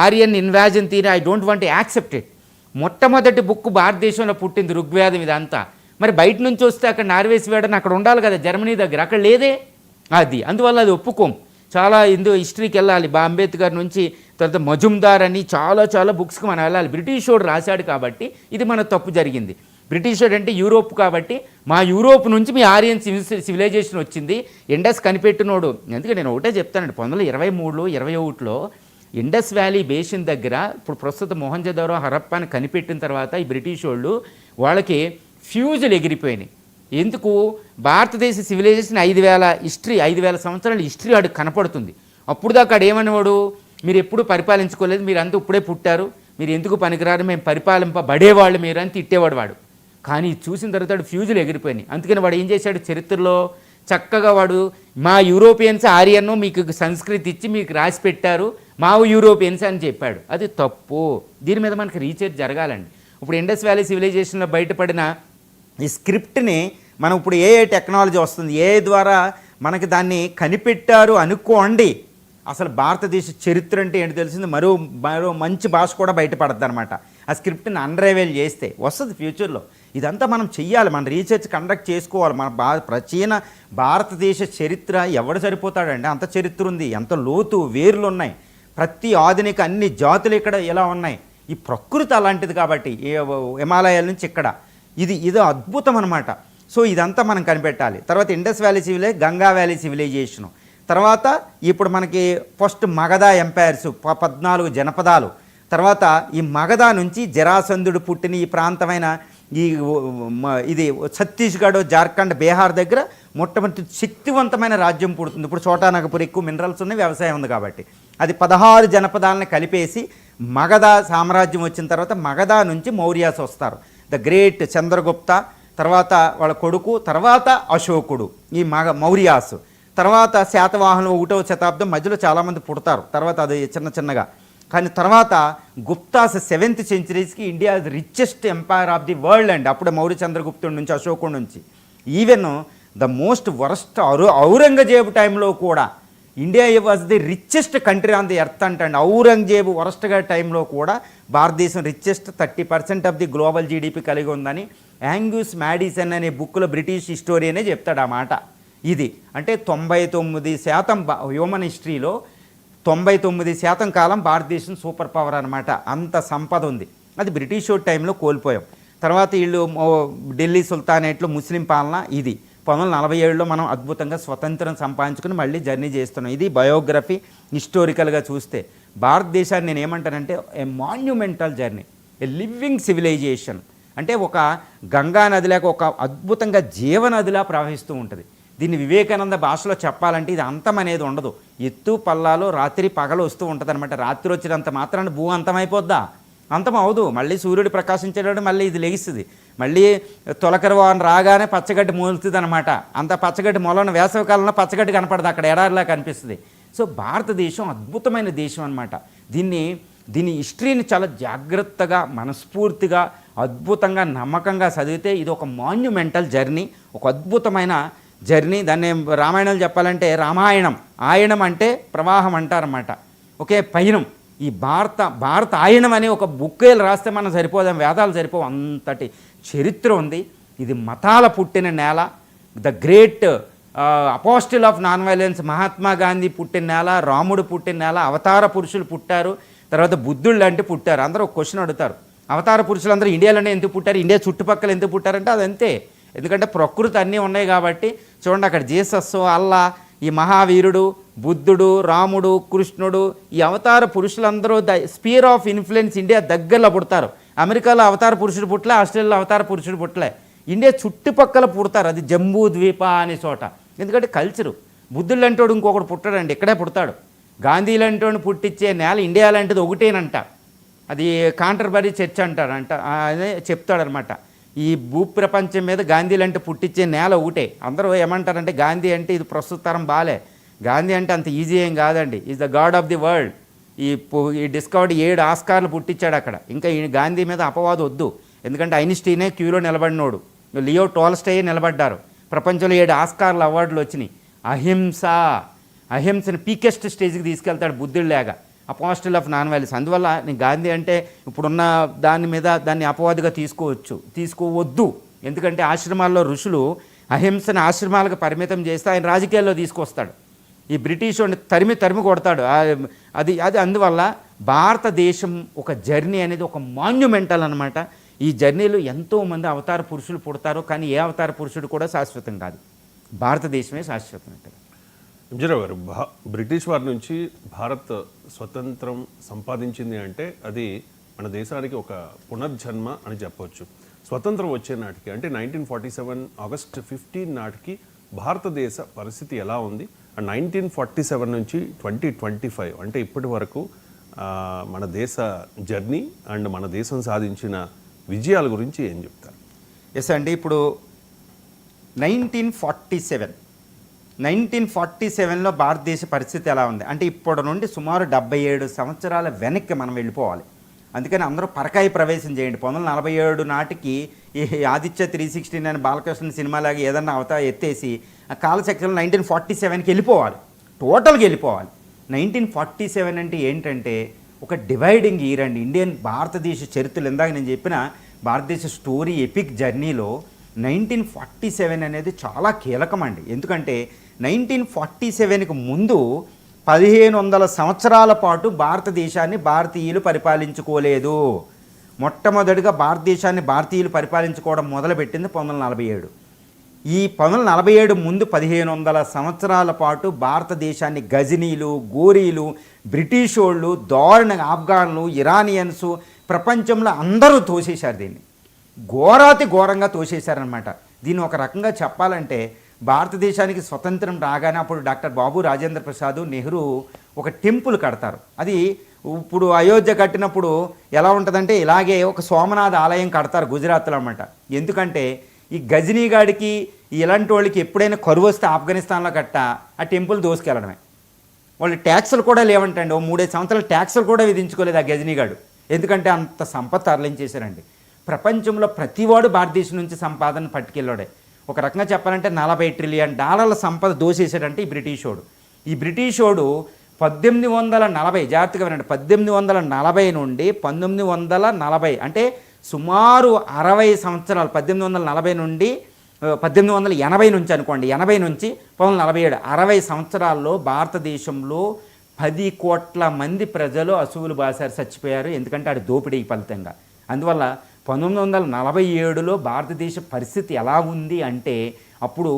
Aryan invasion theory I don't want accept it. మొట్టమొదటి బుక్ భారతదేశంలో పుట్టింది ఋగ్వేదం ఇదంతా. మరి బయట నుంచి వస్తే అక్కడ నార్వేస్ వేడని అక్కడ ఉండాలి కదా, జర్మనీ దగ్గర, అక్కడ లేదే అది. అందువల్ల అది ఒప్పుకోం. చాలా హిస్టరీకి వెళ్ళాలి. అంబేద్కర్ నుంచి తర్వాత మజుందార్ అని చాలా బుక్స్కి మనం వెళ్ళాలి. బ్రిటిష్ వాడు రాశాడు కాబట్టి ఇది మన తప్పు జరిగింది. బ్రిటిష్ వాడు అంటే యూరోప్ కాబట్టి మా యూరోప్ నుంచి మీ ఆరియన్ సివిలైజేషన్ వచ్చింది, ఇండస్ కనిపెట్టినోడు. అందుకే నేను ఒకటే చెప్తానండి, 1923లో 21లో ఇండస్ వ్యాలీ బేసిన్ దగ్గర ఇప్పుడు ప్రస్తుత మొహంజదారో హరప్పాని కనిపెట్టిన తర్వాత ఈ బ్రిటిష్ వాళ్ళకి ఫ్యూజులు ఎగిరిపోయినాయి. ఎందుకు? భారతదేశ సివిలైజేషన్ 5,000 సంవత్సరాల హిస్టరీ వాడికి కనపడుతుంది. అప్పుడు దాకా ఆడు ఏమనేవాడు, మీరు ఎప్పుడు పరిపాలించుకోలేదు, మీరు అంతా ఇప్పుడే పుట్టారు, మీరు ఎందుకు పనికిరారు, మేము పరిపాలింపబడేవాళ్ళు మీరు అని తిట్టేవాడు వాడు. కానీ చూసిన తర్వాత ఫ్యూజులు ఎగిరిపోయినాయి. అందుకని వాడు ఏం చేశాడు, చరిత్రలో చక్కగా వాడు మా యూరోపియన్స్ ఆరియన్ను మీకు సంస్కృతి ఇచ్చి మీకు రాసి పెట్టారు, మా యూరోపియన్స్ అని చెప్పాడు. అది తప్పు. దీని మీద మనకి రీసెర్చ్ జరగాలండి. ఇప్పుడు ఇండస్ వ్యాలీ సివిలైజేషన్లో బయటపడిన ఈ స్క్రిప్ట్ని మనం ఇప్పుడు ఏ టెక్నాలజీ వస్తుంది, ఏ ద్వారా మనకి దాన్ని కనిపెట్టారు అనుకోండి, అసలు భారతదేశ చరిత్ర అంటే ఏంటి తెలిసింది, మరో మంచి భాష కూడా బయటపడద్దు అనమాట. ఆ స్క్రిప్ట్ని అన్రైవెల్ చేస్తే వస్తుంది ఫ్యూచర్లో. ఇదంతా మనం చెయ్యాలి, మన రీసెర్చ్ కండక్ట్ చేసుకోవాలి. మన ప్రాచీన భారతదేశ చరిత్ర ఎవడు సరిపోతాడండి, అంత చరిత్ర ఉంది, ఎంత లోతు వేర్లు ఉన్నాయి. ప్రతి ఆధునిక అన్ని జాతులు ఇక్కడ ఎలా ఉన్నాయి. ఈ ప్రకృతి అలాంటిది కాబట్టి హిమాలయాల నుంచి ఇక్కడ ఇది అద్భుతం అనమాట. సో ఇదంతా మనం కనిపెట్టాలి. తర్వాత Indus valley Ganga valley civilisation, తర్వాత ఇప్పుడు మనకి ఫస్ట్ మగధ ఎంపైర్స్ 14 జనపదాలు, తర్వాత ఈ మగధ నుంచి జరాసంధుడు పుట్టిన ఈ ప్రాంతమైన ఇది ఛత్తీస్గఢ్, జార్ఖండ్, బీహార్ దగ్గర మొట్టమొదటి శక్తివంతమైన రాజ్యం పుడుతుంది. ఇప్పుడు చోటానగపూర్ ఎక్కువ మినరల్స్ ఉన్నాయి, వ్యవసాయం ఉంది కాబట్టి. అది 16 జనపదాలను కలిపేసి మగధ సామ్రాజ్యం వచ్చిన తర్వాత మగధ నుంచి మౌర్యాస్ వస్తారు. ద గ్రేట్ చంద్రగుప్త, తర్వాత వాళ్ళ కొడుకు, తర్వాత అశోకుడు, ఈ మౌర్యాస్, తర్వాత శాతవాహనులు 1వ శతాబ్దం మధ్యలో చాలామంది పుడతారు. తర్వాత అది చిన్నగా, కానీ తర్వాత గుప్తాస్ 7th centuryకి India richest empire of the world అండి. అప్పుడే మౌర్య చంద్రగుప్తుడి నుంచి, అశోకుడి నుంచి. Even the most worst Aurangzeb టైంలో కూడా India was the richest country on the earth అంటండి. ఔరంగజేబు వరస్ట్గా టైంలో కూడా భారతదేశం richest 30% of the global GDP కలిగి ఉందని యాంగ్యూస్ మ్యాడిసన్ అనే బుక్లో బ్రిటిష్ హిస్టోరియనే చెప్తాడు ఆ మాట. ఇది అంటే 99% హ్యూమన్ హిస్టరీలో 99% కాలం భారతదేశం సూపర్ పవర్ అనమాట. అంత సంపద ఉంది. అది బ్రిటిష్ టైంలో కోల్పోయాం. తర్వాత వీళ్ళు ఢిల్లీ సుల్తానేట్లో ముస్లిం పాలన. ఇది 1947లో మనం అద్భుతంగా స్వతంత్రం సంపాదించుకుని మళ్ళీ జర్నీ చేస్తున్నాం. ఇది బయోగ్రఫీ హిస్టోరికల్గా చూస్తే భారతదేశాన్ని నేను ఏమంటానంటే a monumental journey, a living civilization. అంటే ఒక గంగా నది లేక ఒక అద్భుతంగా జీవనదిలా ప్రవహిస్తూ ఉంటుంది. దీన్ని వివేకానంద భాషలో చెప్పాలంటే ఇది అంతం అనేది ఉండదు. ఎత్తు పల్లాలో రాత్రి పగలు వస్తూ ఉంటుంది అనమాట. రాత్రి వచ్చినంత మాత్రాన భూ అంతమైపోద్దా? అంతం అవదు. మళ్ళీ సూర్యుడు ప్రకాశించేటప్పుడు మళ్ళీ ఇది లెగిస్తుంది. మళ్ళీ తొలకరవాన్ రాగానే పచ్చగడ్డి మొలుతుంది అనమాట. అంత పచ్చగడ్డి మొలన వేసవికాలంలో పచ్చగడ్డి కనపడదు, అక్కడ ఎడారిలా కనిపిస్తుంది. సో భారతదేశం అద్భుతమైన దేశం అనమాట. దీని హిస్టరీని చాలా జాగ్రత్తగా మనస్ఫూర్తిగా అద్భుతంగా నమ్మకంగా చదివితే ఇది ఒక మాన్యుమెంటల్ జర్నీ, ఒక అద్భుతమైన జర్నీ. దాన్ని రామాయణాలు చెప్పాలంటే రామాయణం, ఆయనం అంటే ప్రవాహం అంటారన్నమాట. ఒకే పయనం. ఈ భారత ఆయనం అనే ఒక బుక్కేలు రాస్తే మనం సరిపోదాం, వేదాలు సరిపోవు, అంతటి చరిత్ర ఉంది. ఇది మతాల పుట్టిన నేల. The great apostle of non violence Mahatma Gandhi పుట్టిన నేల, రాముడు పుట్టిన నేల, అవతార పురుషులు పుట్టారు. తర్వాత బుద్ధుడు లాంటి పుట్టారు. అందరూ ఒక క్వశ్చన్ అడుగుతారు, అవతార పురుషులందరూ ఇండియాలోనే ఎందుకు పుట్టారు, ఇండియా చుట్టుపక్కల ఎందుకు పుట్టారంటే అదంతే. ఎందుకంటే ప్రకృతి అన్నీ ఉన్నాయి కాబట్టి. చూడండి అక్కడ జీసస్, అల్లా, ఈ మహావీరుడు, బుద్ధుడు, రాముడు, కృష్ణుడు, ఈ అవతార పురుషులందరూ స్పియర్ ఆఫ్ ఇన్ఫ్లుయెన్స్ ఇండియా దగ్గరలో పుడతారు. అమెరికాలో అవతార పురుషుడు పుట్టలే, ఆస్ట్రేలియాలో అవతార పురుషుడు పుట్టలే, ఇండియా చుట్టుపక్కల పుడతారు. అది జంబూ ద్వీప అనే చోట. ఎందుకంటే కల్చరు. బుద్ధుడు లాంటోడు ఇంకొకటి పుట్టాడండి, ఇక్కడే పుడతాడు. గాంధీ లాంటోడిని పుట్టించే నేల ఇండియా లాంటిది ఒకటేనంట. అది కాంటర్బరీ చర్చ్ అంటారంట, అదే చెప్తాడనమాట. ఈ భూప్రపంచం మీద గాంధీ లాంటి పుట్టించే నేల ఒకటే. అందరూ ఏమంటారంటే గాంధీ అంటే ఇది ప్రస్తుత తరం బాలే, గాంధీ అంటే అంత ఈజీ ఏం కాదండి. Is the God of the world. ఈ డిస్కవర్డ్ 7 ఆస్కార్లు పుట్టించాడు అక్కడ. ఇంకా ఈ గాంధీ మీద అపవాదం వద్దు. ఎందుకంటే ఐన్స్టీనే క్యూలో నిలబడినోడు, లియో టోల్స్టాయ్ నిలబడ్డారు. ప్రపంచంలో 7 ఆస్కార్ల అవార్డులు వచ్చినాయి. అహింసని పీకెస్ట్ స్టేజ్కి తీసుకెళ్తాడు బుద్ధుడిలాగా, అపోస్టిల్ ఆఫ్ నాన్ వైలెన్స్. అందువల్ల నేను గాంధీ అంటే ఇప్పుడున్న దాని మీద దాన్ని అపవాదుగా తీసుకోవద్దు. ఎందుకంటే ఆశ్రమాల్లో ఋషులు అహింసని ఆశ్రమాలకు పరిమితం చేస్తే ఆయన రాజకీయాల్లో తీసుకొస్తాడు. ఈ బ్రిటిష్ తరిమి కొడతాడు. అది అందువల్ల భారతదేశం ఒక జర్నీ అనేది ఒక మాన్యుమెంటల్ అనమాట. ఈ జర్నీలో ఎంతోమంది అవతార పురుషులు పుడతారు, కానీ ఏ అవతార పురుషుడు కూడా శాశ్వతం కాదు. భారతదేశమే శాశ్వతం అంటారు. ఎంజీరావు గారు, బ్రిటిష్ వారి నుంచి భారత్ స్వతంత్రం సంపాదించింది అంటే అది మన దేశానికి ఒక పునర్జన్మ అని చెప్పవచ్చు. స్వతంత్రం వచ్చే నాటికి అంటే 1947 ఆగస్ట్ 15 నాటికి భారతదేశ పరిస్థితి ఎలా ఉంది? అండ్ 1947 నుంచి 2025 అంటే ఇప్పటి వరకు మన దేశ జర్నీ అండ్ మన దేశం సాధించిన విజయాల గురించి ఏం చెప్తారు? ఎస్ అండి, ఇప్పుడు 1947లో భారతదేశ పరిస్థితి ఎలా ఉంది అంటే ఇప్పటి నుండి సుమారు 77 సంవత్సరాల వెనక్కి మనం వెళ్ళిపోవాలి. అందుకని అందరూ పరకాయ ప్రవేశం చేయండి. 1947 నాటికి ఈ ఆదిత్య 316 బాలకృష్ణ సినిమాలాగా ఏదన్నా ఎత్తేసి ఆ కాలచక్రంలో 1947కి వెళ్ళిపోవాలి, టోటల్గా వెళ్ళిపోవాలి. 1947 అంటే ఏంటంటే ఒక డివైడింగ్ ఇయర్ అండి. భారతదేశ చరిత్రలు ఇందాక నేను చెప్పిన భారతదేశ స్టోరీ ఎపిక్ జర్నీలో 1947 అనేది చాలా కీలకం అండి. ఎందుకంటే 1947కి ముందు 1500 సంవత్సరాల పాటు భారతదేశాన్ని భారతీయులు పరిపాలించుకోలేదు. మొట్టమొదటిగా భారతదేశాన్ని భారతీయులు పరిపాలించుకోవడం మొదలుపెట్టింది 1947. ఈ 1947 ముందు 1500 సంవత్సరాల పాటు భారతదేశాన్ని గజనీలు, గోరీలు, బ్రిటిష్ వాళ్ళు, దారుణంగా ఆఫ్ఘన్లు, ఇరానియన్స్, ప్రపంచంలో అందరూ తోసేశారు. దీన్ని ఘోరంగా తోసేశారనమాట. దీన్ని ఒక రకంగా చెప్పాలంటే భారతదేశానికి స్వతంత్రం రాగానే అప్పుడు డాక్టర్ బాబు రాజేంద్ర ప్రసాద్, నెహ్రూ ఒక టెంపుల్ కడతారు. అది ఇప్పుడు అయోధ్య కట్టినప్పుడు ఎలా ఉంటుందంటే ఇలాగే ఒక సోమనాథ్ ఆలయం కడతారు గుజరాత్లో అన్నమాట. ఎందుకంటే ఈ గజనీగాడికి ఇలాంటి వాళ్ళకి ఎప్పుడైనా కరువు వస్తే ఆఫ్ఘనిస్తాన్లో ఆ టెంపుల్ దోసుకెళ్ళడమే. వాళ్ళు ట్యాక్సులు కూడా లేవంటండి. 3-5 సంవత్సరాలు ట్యాక్సులు కూడా విధించుకోలేదు ఆ గజనీగాడు. ఎందుకంటే అంత సంపద తరలించేశారండి. ప్రపంచంలో ప్రతివాడు భారతదేశం నుంచి సంపాదన పట్టుకెళ్ళాడే. ఒక రకంగా చెప్పాలంటే $40 ట్రిలియన్ సంపద దోసేసాడంటే ఈ బ్రిటిషోడు 1840, జాగ్రత్తగా వినండి, 1840 నుండి 1940 అంటే సుమారు 60 సంవత్సరాలు, 1840 నుండి 1880 నుంచి అనుకోండి, 80 నుంచి 1947, 60 సంవత్సరాల్లో భారతదేశంలో 10 కోట్ల మంది ప్రజలు అసువులు బాసారు, చచ్చిపోయారు. ఎందుకంటే అది దోపిడీ ఫలితంగా. అందువల్ల 1947లో భారతదేశ పరిస్థితి ఎలా ఉంది అంటే, అప్పుడు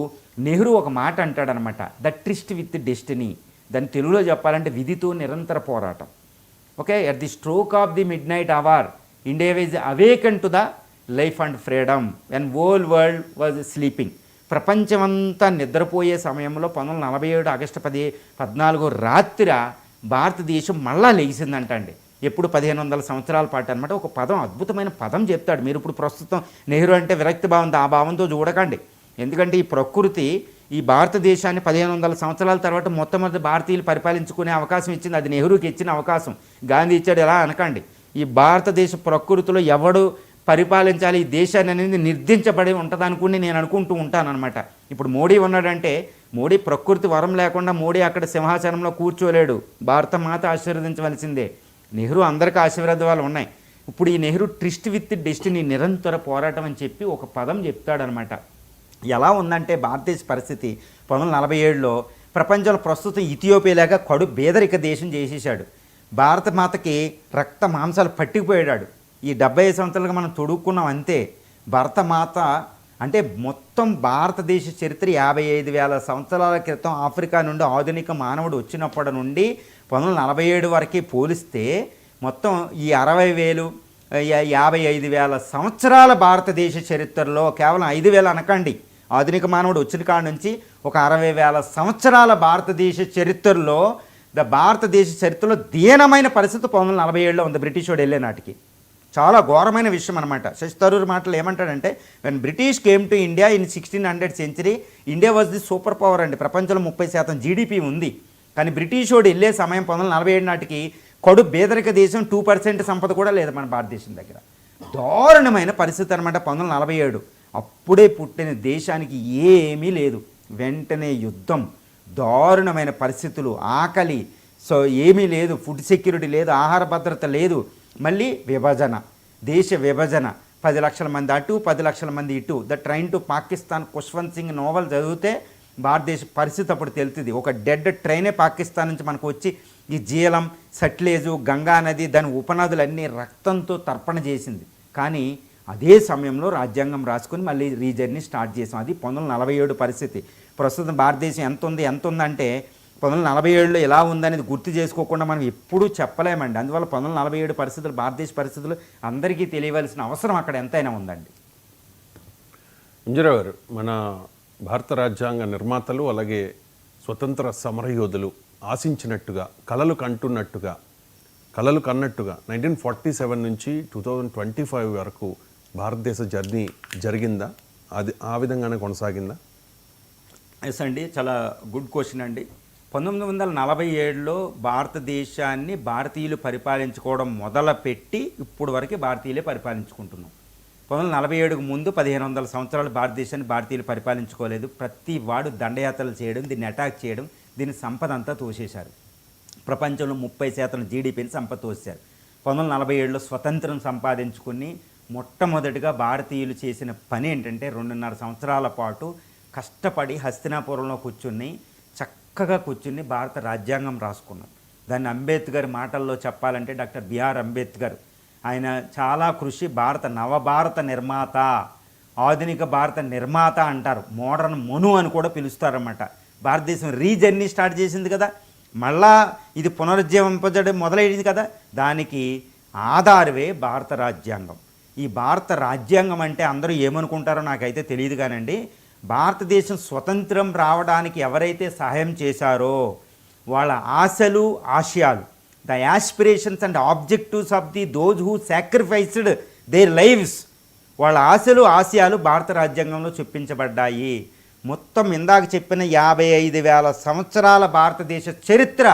నెహ్రూ ఒక మాట అంటాడనమాట, ద ట్రిస్ట్ విత్ డెస్టినీ. దాన్ని తెలుగులో చెప్పాలంటే విధితో నిరంతర పోరాటం. Okay, at the stroke of the mid night our India is awaken to the life and freedom when whole world was sleeping. ప్రపంచమంతా నిద్రపోయే సమయంలో 1947 ఆగస్టు 14 రాత్రి భారతదేశం మళ్ళా లెగిసిందంట అండి. ఎప్పుడు 1500 సంవత్సరాల పాటు అనమాట. ఒక పదం, అద్భుతమైన పదం చెప్తాడు. మీరు ఇప్పుడు ప్రస్తుతం నెహ్రూ అంటే విరక్తి భావం, ఆ భావంతో చూడకండి. ఎందుకంటే ఈ ప్రకృతి ఈ భారతదేశాన్ని 1500 సంవత్సరాల తర్వాత మొట్టమొదటి భారతీయులు పరిపాలించుకునే అవకాశం ఇచ్చింది. అది నెహ్రూకి ఇచ్చిన అవకాశం, గాంధీ ఇచ్చాడు, ఎలా అనకండి. ఈ భారతదేశ ప్రకృతిలో ఎవడు పరిపాలించాలి ఈ దేశాన్ని అనేది నిర్దించబడి ఉంటుంది అనుకుని నేను అనుకుంటూ ఉంటానన్నమాట. ఇప్పుడు మోడీ ఉన్నాడంటే మోడీ ప్రకృతి వరం లేకుండా మోడీ అక్కడ సింహాసనంలో కూర్చోలేడు. భారత మాత ఆశీర్వదించవలసిందే. నెహ్రూ అందరికీ ఆశీర్వాదాలు ఉన్నాయి. ఇప్పుడు ఈ నెహ్రూ ట్రిస్ట్ విత్ డెస్టినీ, నిరంతర పోరాటం అని చెప్పి ఒక పదం చెప్తాడనమాట. ఎలా ఉందంటే భారతదేశ పరిస్థితి 1947లో ప్రపంచంలో ప్రస్తుతం ఇథియోపియాలాగా కడు పేదరిక దేశం చేసేసాడు. భారత మాతకి రక్త మాంసాలు పట్టుకుపోయాడు. ఈ 75 సంవత్సరాలుగా మనం తొడుక్కున్నాం అంతే. భరతమాత అంటే మొత్తం భారతదేశ చరిత్ర 55,000 సంవత్సరాల క్రితం ఆఫ్రికా నుండి ఆధునిక మానవుడు వచ్చినప్పటి నుండి 1947 వరకు పోలిస్తే మొత్తం ఈ 60,000 55,000 సంవత్సరాల భారతదేశ చరిత్రలో కేవలం 5,000 అనకండి, ఆధునిక మానవుడు వచ్చిన కాడ నుంచి ఒక 60,000 సంవత్సరాల భారతదేశ చరిత్రలో భారతదేశ చరిత్రలో దీనమైన పరిస్థితి 1947లో ఉంది. బ్రిటిష్ వాడు వెళ్ళే నాటికి చాలా ఘోరమైన విషయం అనమాట. శశి థరూర్ మాటలు ఏమంటాడంటే, when British came to India in 1600 century India was the super power అండి. ప్రపంచంలో 30% జీడిపి ఉంది. కానీ బ్రిటిష్ వాడు వెళ్ళే సమయం 1947 నాటికి కడు బేదరిక దేశం, 2% సంపద కూడా లేదు మన భారతదేశం దగ్గర. దారుణమైన పరిస్థితి అనమాట 1947. అప్పుడే పుట్టిన దేశానికి ఏమీ లేదు. వెంటనే యుద్ధం, దారుణమైన పరిస్థితులు, ఆకలి, సో ఏమీ లేదు, ఫుడ్ సెక్యూరిటీ లేదు, ఆహార భద్రత లేదు. మళ్ళీ విభజన, దేశ విభజన, 10 లక్షల మంది అటు, 10 లక్షల మంది ఇటు. The train to Pakistan, Khushwant Singh novel చదివితే భారతదేశ పరిస్థితి అప్పుడు తెలుస్తుంది. ఒక డెడ్ ట్రైనే పాకిస్తాన్ నుంచి మనకు వచ్చి ఈ జీలం, సట్లేజు, గంగా నది, దాని ఉపనదులన్నీ రక్తంతో తర్పణ చేసింది. కానీ అదే సమయంలో రాజ్యాంగం రాసుకొని మళ్ళీ రీజర్నీ స్టార్ట్ చేసాం. అది 1947 పరిస్థితి. ప్రస్తుతం భారతదేశం ఎంత ఉందంటే 1947లో ఎలా ఉందనేది గుర్తు చేసుకోకుండా మనం ఎప్పుడూ చెప్పలేమండి. అందువల్ల 1947 పరిస్థితులు, భారతదేశ పరిస్థితులు అందరికీ తెలియవలసిన అవసరం అక్కడ ఎంతైనా ఉందండి. మంజురావు గారు, మన భారత రాజ్యాంగ నిర్మాతలు అలాగే స్వతంత్ర సమరయోధులు ఆశించినట్టుగా, కలలు కన్నట్టుగా 1947 నుంచి 2025 వరకు భారతదేశ జర్నీ జరిగిందా? అది ఆ విధంగానే కొనసాగిందా? ఎస్ అండి, చాలా గుడ్ క్వశ్చన్ అండి. 1947లో భారతదేశాన్ని భారతీయులు పరిపాలించుకోవడం మొదలుపెట్టి ఇప్పుడు వరకు భారతీయులే పరిపాలించుకుంటున్నాం. 1947కు ముందు 1500 సంవత్సరాలు భారతదేశాన్ని భారతీయులు పరిపాలించుకోలేదు. ప్రతి వాడు దండయాత్రలు చేయడం, దీన్ని అటాక్ చేయడం, దీని సంపద అంతా తోసేశారు. ప్రపంచంలో 30% జీడిపిని సంపద తోసారు. 1947లో స్వతంత్రం సంపాదించుకుని మొట్టమొదటిగా భారతీయులు చేసిన పని ఏంటంటే 2.5 సంవత్సరాల పాటు కష్టపడి హస్తినాపురంలో చక్కగా కూర్చుని భారత రాజ్యాంగం రాసుకున్నాం. దాన్ని అంబేద్కర్ మాటల్లో చెప్పాలంటే డాక్టర్ బిఆర్ అంబేద్కర్, ఆయన చాలా కృషి, నవభారత నిర్మాత, ఆధునిక భారత నిర్మాత అంటారు, మోడర్న్ మను అని కూడా పిలుస్తారన్నమాట. భారతదేశం రీజర్నీ స్టార్ట్ చేసింది కదా, మళ్ళా ఇది పునరుజ్జీవింపజడం మొదలైంది కదా, దానికి ఆధారమే భారత రాజ్యాంగం. ఈ భారత రాజ్యాంగం అంటే అందరూ ఏమనుకుంటారో నాకైతే తెలియదు కానండి, భారతదేశం స్వతంత్రం రావడానికి ఎవరైతే సహాయం చేశారో వాళ్ళ ఆశలు, ఆశయాలు, the aspirations and objectives of those who sacrificed there lives, వాళ్ళ ఆశలు, ఆశయాలు భారత రాజ్యాంగంలో చొప్పించబడ్డాయి. మొత్తం ఇందాక చెప్పిన 55,000 సంవత్సరాల భారతదేశ చరిత్ర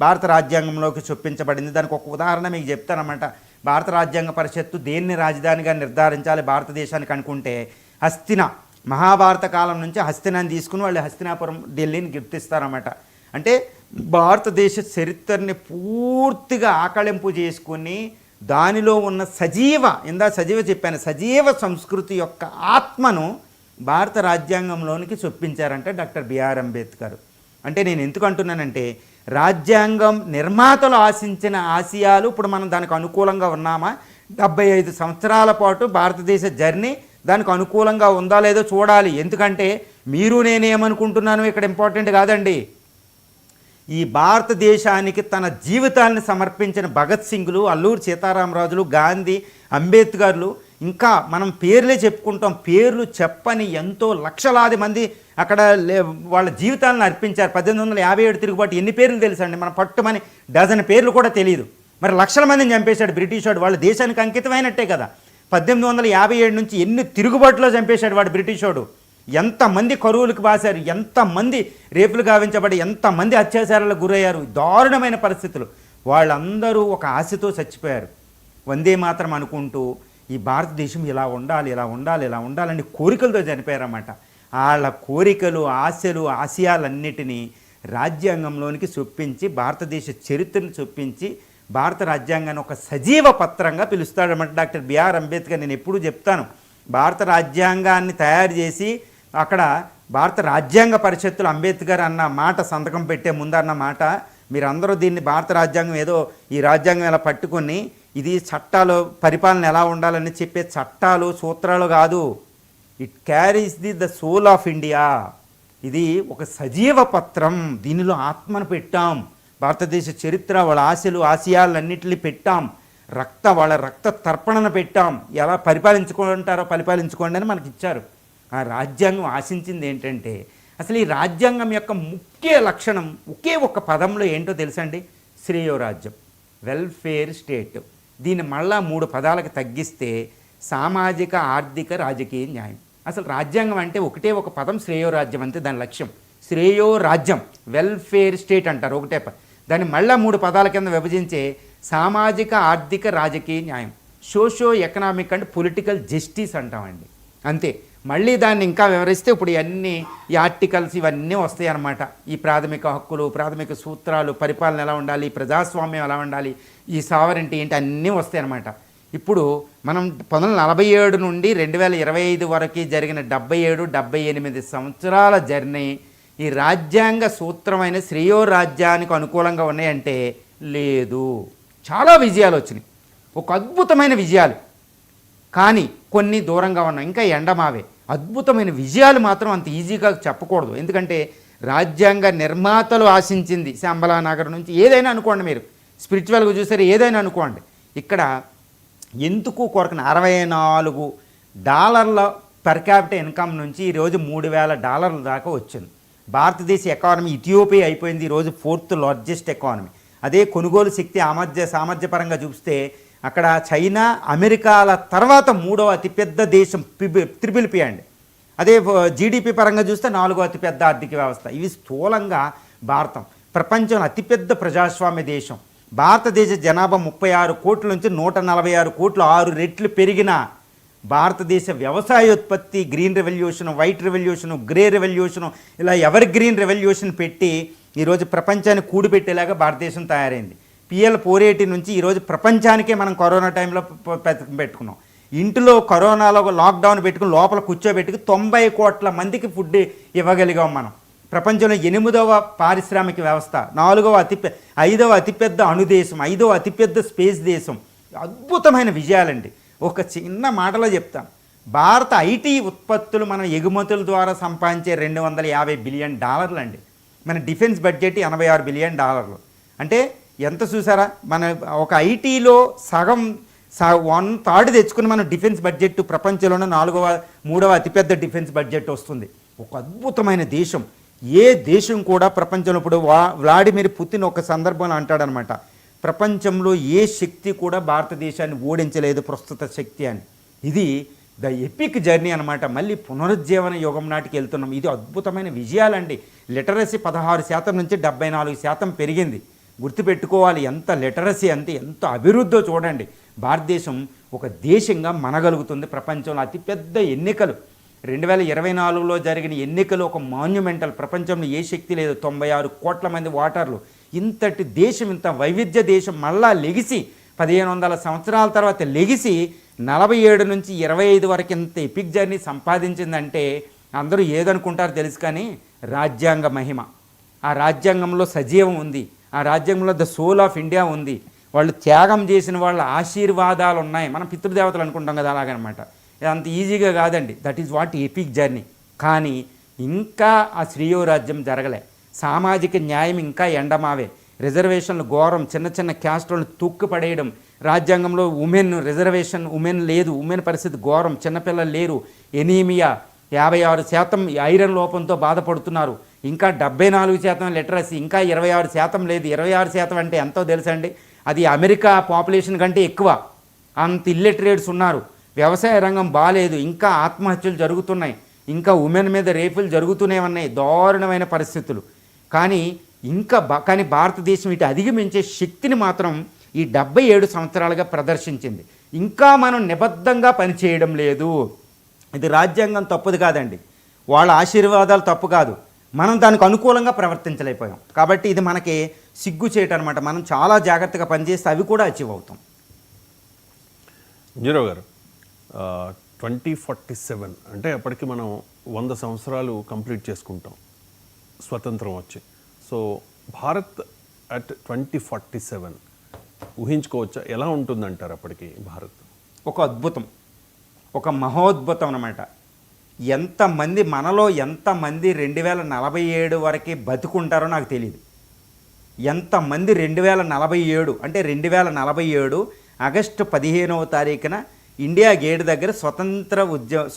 భారత రాజ్యాంగంలోకి చొప్పించబడింది. దానికి ఒక ఉదాహరణ మీకు చెప్తానన్నమాట. భారత రాజ్యాంగ పరిషత్తు దేన్ని రాజధానిగా నిర్ధారించాలి భారతదేశానికి అనుకుంటే హస్తిన, మహాభారత కాలం నుంచి హస్తినాన్ని తీసుకుని వాళ్ళు హస్తినాపురం ఢిల్లీని గుర్తిస్తారన్నమాట. అంటే భారతదేశ చరిత్రని పూర్తిగా ఆకళింపు చేసుకుని దానిలో ఉన్న సజీవ చెప్పాను, సజీవ సంస్కృతి యొక్క ఆత్మను భారత రాజ్యాంగంలోనికి చొప్పించారంటే డాక్టర్ బిఆర్ అంబేద్కర్. అంటే నేను ఎందుకు అంటున్నానంటే రాజ్యాంగం నిర్మాతలు ఆశించిన ఆశయాలు ఇప్పుడు మనం దానికి అనుకూలంగా ఉన్నామా, 75 సంవత్సరాల పాటు భారతదేశ జర్నీ దానికి అనుకూలంగా ఉందా లేదో చూడాలి. ఎందుకంటే మీరు నేనేమనుకుంటున్నాను ఇక్కడ ఇంపార్టెంట్ కాదండి. ఈ భారతదేశానికి తన జీవితాన్ని సమర్పించిన భగత్ సింగ్లు, అల్లూరి సీతారామరాజులు, గాంధీ, అంబేద్కర్లు, ఇంకా మనం పేర్లే చెప్పుకుంటాం, పేర్లు చెప్పని ఎంతో లక్షలాది మంది అక్కడ వాళ్ళ జీవితాలను అర్పించారు. 1857 తిరుగుబాటు ఎన్ని పేర్లు తెలుసండి, మన పట్టుమని డజన్ పేర్లు కూడా తెలియదు. మరి లక్షల మందిని చంపేశాడు బ్రిటిష్ వాడు, వాళ్ళ దేశానికి అంకితమైనట్టే కదా. 1857 నుంచి ఎన్ని తిరుగుబాటులో చంపేశాడు వాడు బ్రిటిష్ వాడు. ఎంతమంది కరువులకు బాసారు, ఎంతమంది రేపులు గావించబడి, ఎంతమంది అత్యాచారాలకు గురయ్యారు, దారుణమైన పరిస్థితులు. వాళ్ళందరూ ఒక ఆశతో చచ్చిపోయారు. వందే మాత్రం అనుకుంటూ ఈ భారతదేశం ఇలా ఉండాలి, ఇలా ఉండాలి, ఇలా ఉండాలని కోరికలతో చనిపోయారన్నమాట. వాళ్ళ కోరికలు, ఆశలు, ఆశయాలన్నిటినీ రాజ్యాంగంలోనికి చొప్పించి, భారతదేశ చరిత్రను చొప్పించి, భారత రాజ్యాంగాన్ని ఒక సజీవ పత్రంగా పిలుస్తాడన్నమాట డాక్టర్ బిఆర్ అంబేద్కర్. నేను ఎప్పుడూ చెప్తాను, భారత రాజ్యాంగాన్ని తయారు చేసి అక్కడ భారత రాజ్యాంగ పరిషత్తులు అంబేద్కర్ అన్న మాట సంతకం పెట్టే ముందు అన్న మాట, మీరందరూ దీన్ని భారత రాజ్యాంగం ఏదో ఈ రాజ్యాంగం ఇలా పట్టుకొని ఇది చట్టాలు పరిపాలన ఎలా ఉండాలని చెప్పే చట్టాలు సూత్రాలు కాదు. It carries the soul of India. ఇది ఒక సజీవ పత్రం, దీనిలో ఆత్మను పెట్టాం, భారతదేశ చరిత్ర, వాళ్ళ ఆశలు, ఆశయాలన్నింటినీ పెట్టాం, వాళ్ళ రక్త తర్పణను పెట్టాం, ఎలా పరిపాలించుకుంటారో పరిపాలించుకోండి అని మనకి ఇచ్చారు. ఆ రాజ్యాంగం ఆశించింది ఏంటంటే, అసలు ఈ రాజ్యాంగం యొక్క ముఖ్య లక్షణం ఒకే ఒక పదంలో ఏంటో తెలుసండి, శ్రేయోరాజ్యం, వెల్ఫేర్ స్టేట్. దీన్ని మళ్ళా 3 పదాలకు తగ్గిస్తే సామాజిక, ఆర్థిక, రాజకీయ న్యాయం. అసలు రాజ్యాంగం అంటే ఒకటే ఒక పదం, శ్రేయోరాజ్యం, అంతే దాని లక్ష్యం. శ్రేయోరాజ్యం, వెల్ఫేర్ స్టేట్ అంటారు ఒకటే. దాన్ని మళ్ళా 3 పదాల కింద విభజించే సామాజిక, ఆర్థిక, రాజకీయ న్యాయం, socio economic and political justice అంటామండి, అంతే. మళ్ళీ దాన్ని ఇంకా వివరిస్తే ఇప్పుడు ఈ ఆర్టికల్స్ ఇవన్నీ వస్తాయి అన్నమాట. ఈ ప్రాథమిక హక్కులు, ప్రాథమిక సూత్రాలు, పరిపాలన ఎలా ఉండాలి, ప్రజాస్వామ్యం ఎలా ఉండాలి, ఈ సావరెంటీ ఏంటి, అన్నీ వస్తాయి అన్నమాట. ఇప్పుడు మనం 1947 నుండి 2025 వరకు జరిగిన 77-78 సంవత్సరాల జర్నీ ఈ రాజ్యాంగ సూత్రమైన శ్రేయోరాజ్యానికి అనుకూలంగా ఉన్నాయంటే లేదు. చాలా విజయాలు వచ్చినాయి, ఒక అద్భుతమైన విజయాలు, కానీ కొన్ని దూరంగా ఉన్నాయి, ఇంకా ఎండమావే. అద్భుతమైన విజయాలు మాత్రం అంత ఈజీగా చెప్పకూడదు. ఎందుకంటే రాజ్యాంగ నిర్మాతలు ఆశించింది, శాంబలా నగర్ నుంచి ఏదైనా అనుకోండి, మీరు స్పిరిచువల్గా చూసారు ఏదైనా అనుకోండి, ఇక్కడ ఎందుకు కొరకన $64 పర్ క్యాపిటల్ ఇన్కమ్ నుంచి ఈరోజు $3,000 దాకా వచ్చింది. భారతదేశ ఎకానమీ ఇథియోపియా అయిపోయింది, ఈరోజు 4th లార్జెస్ట్ ఎకానమీ. అదే కొనుగోలు శక్తి సామర్థ్యపరంగా చూస్తే అక్కడ చైనా, అమెరికాల తర్వాత 3వ అతిపెద్ద దేశం త్రిబుల్ అండి. అదే జీడిపి పరంగా చూస్తే 4వ అతిపెద్ద ఆర్థిక వ్యవస్థ. ఇవి స్థూలంగా భారతం ప్రపంచంలో అతిపెద్ద ప్రజాస్వామ్య దేశం. భారతదేశ జనాభా 36 కోట్ల నుంచి 146 కోట్లు, 6 రెట్లు పెరిగిన భారతదేశ వ్యవసాయోత్పత్తి green revolution, white revolution, grey revolution, ఇలా ఎవర్ గ్రీన్ రెవల్యూషన్ పెట్టి ఈరోజు ప్రపంచాన్ని కూడిపెట్టేలాగా భారతదేశం తయారైంది. PL 480 నుంచి ఈరోజు ప్రపంచానికే మనం కరోనా టైంలో పెట్టుకున్నాం. ఇంటిలో కరోనాలో లాక్డౌన్ పెట్టుకుని లోపల కూర్చోబెట్టుకు 90 కోట్ల మందికి ఫుడ్ ఇవ్వగలిగాం మనం. ప్రపంచంలో 8వ పారిశ్రామిక వ్యవస్థ, 5వ అతిపెద్ద అణుదేశం, 5వ అతిపెద్ద స్పేస్ దేశం. అద్భుతమైన విజయాలండి. ఒక చిన్న మాటలో చెప్తాం, భారత IT ఉత్పత్తులు మన ఎగుమతుల ద్వారా సంపాదించే $250 బిలియన్ అండి. మన డిఫెన్స్ బడ్జెట్ $86 బిలియన్. అంటే ఎంత చూసారా, మన ఒక ఐటీలో సగం 1/3 తెచ్చుకుని మన డిఫెన్స్ బడ్జెట్ ప్రపంచంలోనే 3వ అతిపెద్ద డిఫెన్స్ బడ్జెట్ వస్తుంది. ఒక అద్భుతమైన దేశం. ఏ దేశం కూడా ప్రపంచంలో, ఇప్పుడు వ్లాడిమిర్ పుతిన్ ఒక సందర్భంలో అంటాడనమాట, ప్రపంచంలో ఏ శక్తి కూడా భారతదేశాన్ని ఓడించలేదు ప్రస్తుత శక్తి అని. ఇది ద ఎపిక్ జర్నీ అనమాట. మళ్ళీ పునరుజ్జీవన యుగం నాటికి వెళ్తున్నాం. ఇది అద్భుతమైన విజయాలండి. లిటరసీ 16% నుంచి 74% పెరిగింది. గుర్తుపెట్టుకోవాలి, ఎంత లిటరసీ అంటే ఎంత అభివృద్ధో చూడండి. భారతదేశం ఒక దేశంగా మనగలుగుతుంది. ప్రపంచంలో అతిపెద్ద ఎన్నికలు 2024లో జరిగిన ఎన్నికలు ఒక మాన్యుమెంటల్, ప్రపంచంలో ఏ శక్తి లేదు, 96 కోట్ల మంది ఓటర్లు, ఇంతటి దేశం, ఇంత వైవిధ్య దేశం మళ్ళా లెగిసి 1500 సంవత్సరాల తర్వాత లెగిసి 47 నుంచి 25 వరకు ఇంత ఎపిక్ జర్నీ సంపాదించిందంటే అందరూ ఏదనుకుంటారో తెలుసు, కానీ రాజ్యాంగ మహిమ, ఆ రాజ్యాంగంలో సజీవం ఉంది, ఆ రాజ్యాంగంలో ద సోల్ ఆఫ్ ఇండియా ఉంది, వాళ్ళు త్యాగం చేసిన వాళ్ళ ఆశీర్వాదాలు ఉన్నాయి. మనం పితృదేవతలు అనుకుంటాం కదా, అలాగనమాట. అంత ఈజీగా కాదండి. That is what epic journey. కానీ ఇంకా ఆ శ్రేయోరాజ్యం జరగలే, సామాజిక న్యాయం ఇంకా ఎండమావే, రిజర్వేషన్లు ఘోరం, చిన్న చిన్న క్యాస్ట్లను తొక్కు పడేయడం, రాజ్యాంగంలో రిజర్వేషన్ ఉమెన్ లేదు, ఉమెన్ పరిస్థితి ఘోరం, చిన్నపిల్లలు లేరు, ఎనీమియా, 56% ఐరన్ లోపంతో బాధపడుతున్నారు, ఇంకా 74% లిటరసీ, ఇంకా 26% లేదు. 26% అంటే ఎంతో తెలుసండి, అది అమెరికా పాపులేషన్ కంటే ఎక్కువ. అంత ఇల్లిటరేట్స్ ఉన్నారు. వ్యవసాయ రంగం బాగాలేదు, ఇంకా ఆత్మహత్యలు జరుగుతున్నాయి, ఇంకా ఉమెన్ మీద రేపులు జరుగుతూనే ఉన్నాయి, దారుణమైన పరిస్థితులు. కానీ కానీ భారతదేశం ఇటు అధిగమించే శక్తిని మాత్రం ఈ 77 సంవత్సరాలుగా ప్రదర్శించింది. ఇంకా మనం నిబద్ధంగా పనిచేయడం లేదు. ఇది రాజ్యాంగం తప్పుది కాదండి, వాళ్ళ ఆశీర్వాదాలు తప్పు కాదు, మనం దానికి అనుకూలంగా ప్రవర్తించలేకపోయాం. కాబట్టి ఇది మనకి సిగ్గు చేయటం అనమాట. మనం చాలా జాగ్రత్తగా పనిచేస్తే అవి కూడా అచీవ్ అవుతాం. జీరావు గారు, 2047 అంటే అప్పటికి మనం 100 సంవత్సరాలు కంప్లీట్ చేసుకుంటాం స్వతంత్రం వచ్చి. So Bharat at 2047 ఊహించుకోవచ్చా? ఎలా ఉంటుందంటారు అప్పటికి భారత్? ఒక అద్భుతం, ఒక మహోద్భుతం అన్నమాట. ఎంతమంది మనలో ఎంతమంది 2047 వరకే బతుకుంటారో నాకు తెలియదు. ఎంతమంది 2047 అంటే 2047 ఆగస్టు 15వ తారీఖున ఇండియా గేట్ దగ్గర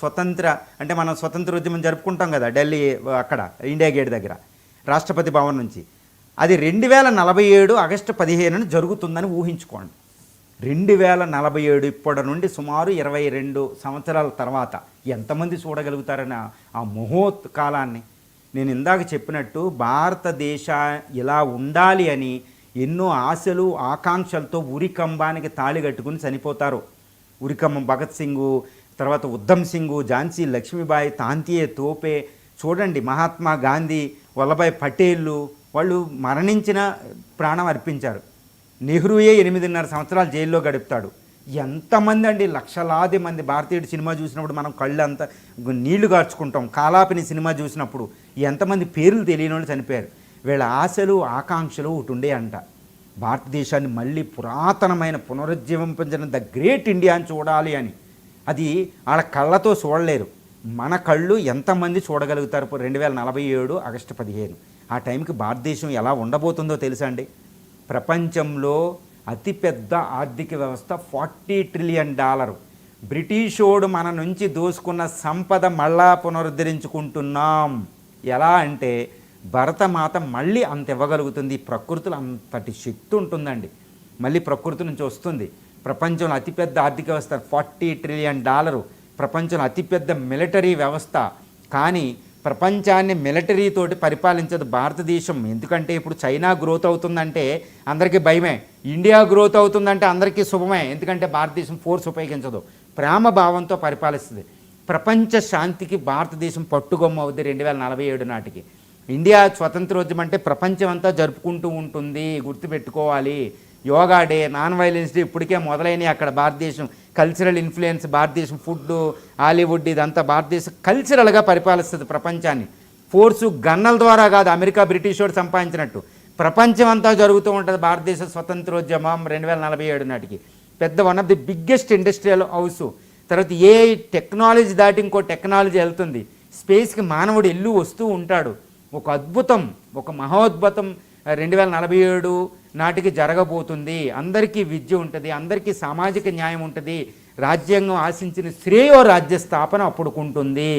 స్వతంత్ర అంటే మనం స్వతంత్ర ఉద్యమం జరుపుకుంటాం కదా ఢిల్లీ, అక్కడ ఇండియా గేట్ దగ్గర రాష్ట్రపతి భవన్ నుంచి, అది 2047 ఆగస్టు 15న జరుగుతుందని ఊహించుకోండి. 2047 ఇప్పటి నుండి సుమారు 22 సంవత్సరాల తర్వాత ఎంతమంది చూడగలుగుతారని ఆ మహోత్ కాలాన్ని. నేను ఇందాక చెప్పినట్టు భారతదేశ ఇలా ఉండాలి అని ఎన్నో ఆశలు ఆకాంక్షలతో ఉరికంబానికి తాళి కట్టుకుని చనిపోతారు. ఉరికంబం భగత్ సింగు, తర్వాత ఉద్ధమ్ సింగు, ఝాన్సీ లక్ష్మీబాయి, తాంతియే తోపే, చూడండి మహాత్మా గాంధీ, వల్లభాయ్ పటేళ్ళు, వాళ్ళు మరణించిన ప్రాణం అర్పించారు. నెహ్రూయే 8.5 సంవత్సరాలు జైల్లో గడుపుతాడు. ఎంతమంది అండి, లక్షలాది మంది. భారతీయుడు సినిమా చూసినప్పుడు మనం కళ్ళు అంతా నీళ్లు గార్చుకుంటాం. కాలాపిని సినిమా చూసినప్పుడు ఎంతమంది పేర్లు తెలియని వాళ్ళు చనిపోయారు. వీళ్ళ ఆశలు ఆకాంక్షలు ఒకటి ఉండే అంట, భారతదేశాన్ని మళ్ళీ పురాతనమైన పునరుజ్జీవింపజన ద గ్రేట్ ఇండియా అని చూడాలి అని. అది వాళ్ళ కళ్ళతో చూడలేరు, మన కళ్ళు ఎంతమంది చూడగలుగుతారు? 2047 ఆగస్టు 15 ఆ టైంకి భారతదేశం ఎలా ఉండబోతుందో తెలుసా అండి? ప్రపంచంలో అతిపెద్ద ఆర్థిక వ్యవస్థ, $40 ట్రిలియన్. బ్రిటిషోడు మన నుంచి దోసుకున్న సంపద మళ్ళా పునరుద్ధరించుకుంటున్నాం. ఎలా అంటే భరతమాత మళ్ళీ అంత ఇవ్వగలుగుతుంది. ప్రకృతిలో అంతటి శక్తి ఉంటుందండి, మళ్ళీ ప్రకృతి నుంచి వస్తుంది. ప్రపంచంలో అతిపెద్ద ఆర్థిక వ్యవస్థ $40 ట్రిలియన్, ప్రపంచంలో అతిపెద్ద మిలిటరీ వ్యవస్థ. కానీ ప్రపంచాన్ని మిలిటరీతోటి పరిపాలించదు భారతదేశం. ఎందుకంటే ఇప్పుడు చైనా గ్రోత్ అవుతుందంటే అందరికీ భయమే, ఇండియా గ్రోత్ అవుతుందంటే అందరికీ శుభమే. ఎందుకంటే భారతదేశం ఫోర్స్ ఉపయోగించదు, ప్రేమ భావంతో పరిపాలిస్తుంది. ప్రపంచ శాంతికి భారతదేశం పట్టుగొమ్మ అవుద్ది 2047 నాటికి. ఇండియా స్వతంత్రోద్యమం అంటే ప్రపంచం అంతా జరుపుకుంటూ ఉంటుంది, గుర్తుపెట్టుకోవాలి. Yoga day, non violence day ఇప్పటికే మొదలైనవి అక్కడ. భారతదేశం కల్చరల్ ఇన్ఫ్లుయెన్స్, భారతదేశం ఫుడ్, హాలీవుడ్, ఇదంతా భారతదేశం కల్చరల్గా పరిపాలిస్తుంది ప్రపంచాన్ని. ఫోర్సు గన్నల ద్వారా కాదు, అమెరికా బ్రిటిష్ వాడు సంపాదించినట్టు. ప్రపంచం అంతా జరుగుతూ ఉంటుంది భారతదేశ స్వతంత్రోద్యమం 2047 నాటికి. పెద్ద one of the biggest industrial house. తర్వాత ఏ టెక్నాలజీ దాటి ఇంకో టెక్నాలజీ వెళ్తుంది. స్పేస్కి మానవుడు ఎల్లు వస్తూ ఉంటాడు. ఒక అద్భుతం, ఒక మహోద్భుతం 2047 నాటికి జరగబోతుంది. అందరికీ విద్య ఉంటుంది, అందరికీ సామాజిక న్యాయం ఉంటుంది, రాజ్యాంగం ఆశించిన శ్రేయో రాజ్య స్థాపన అప్పుడుకుంటుంది.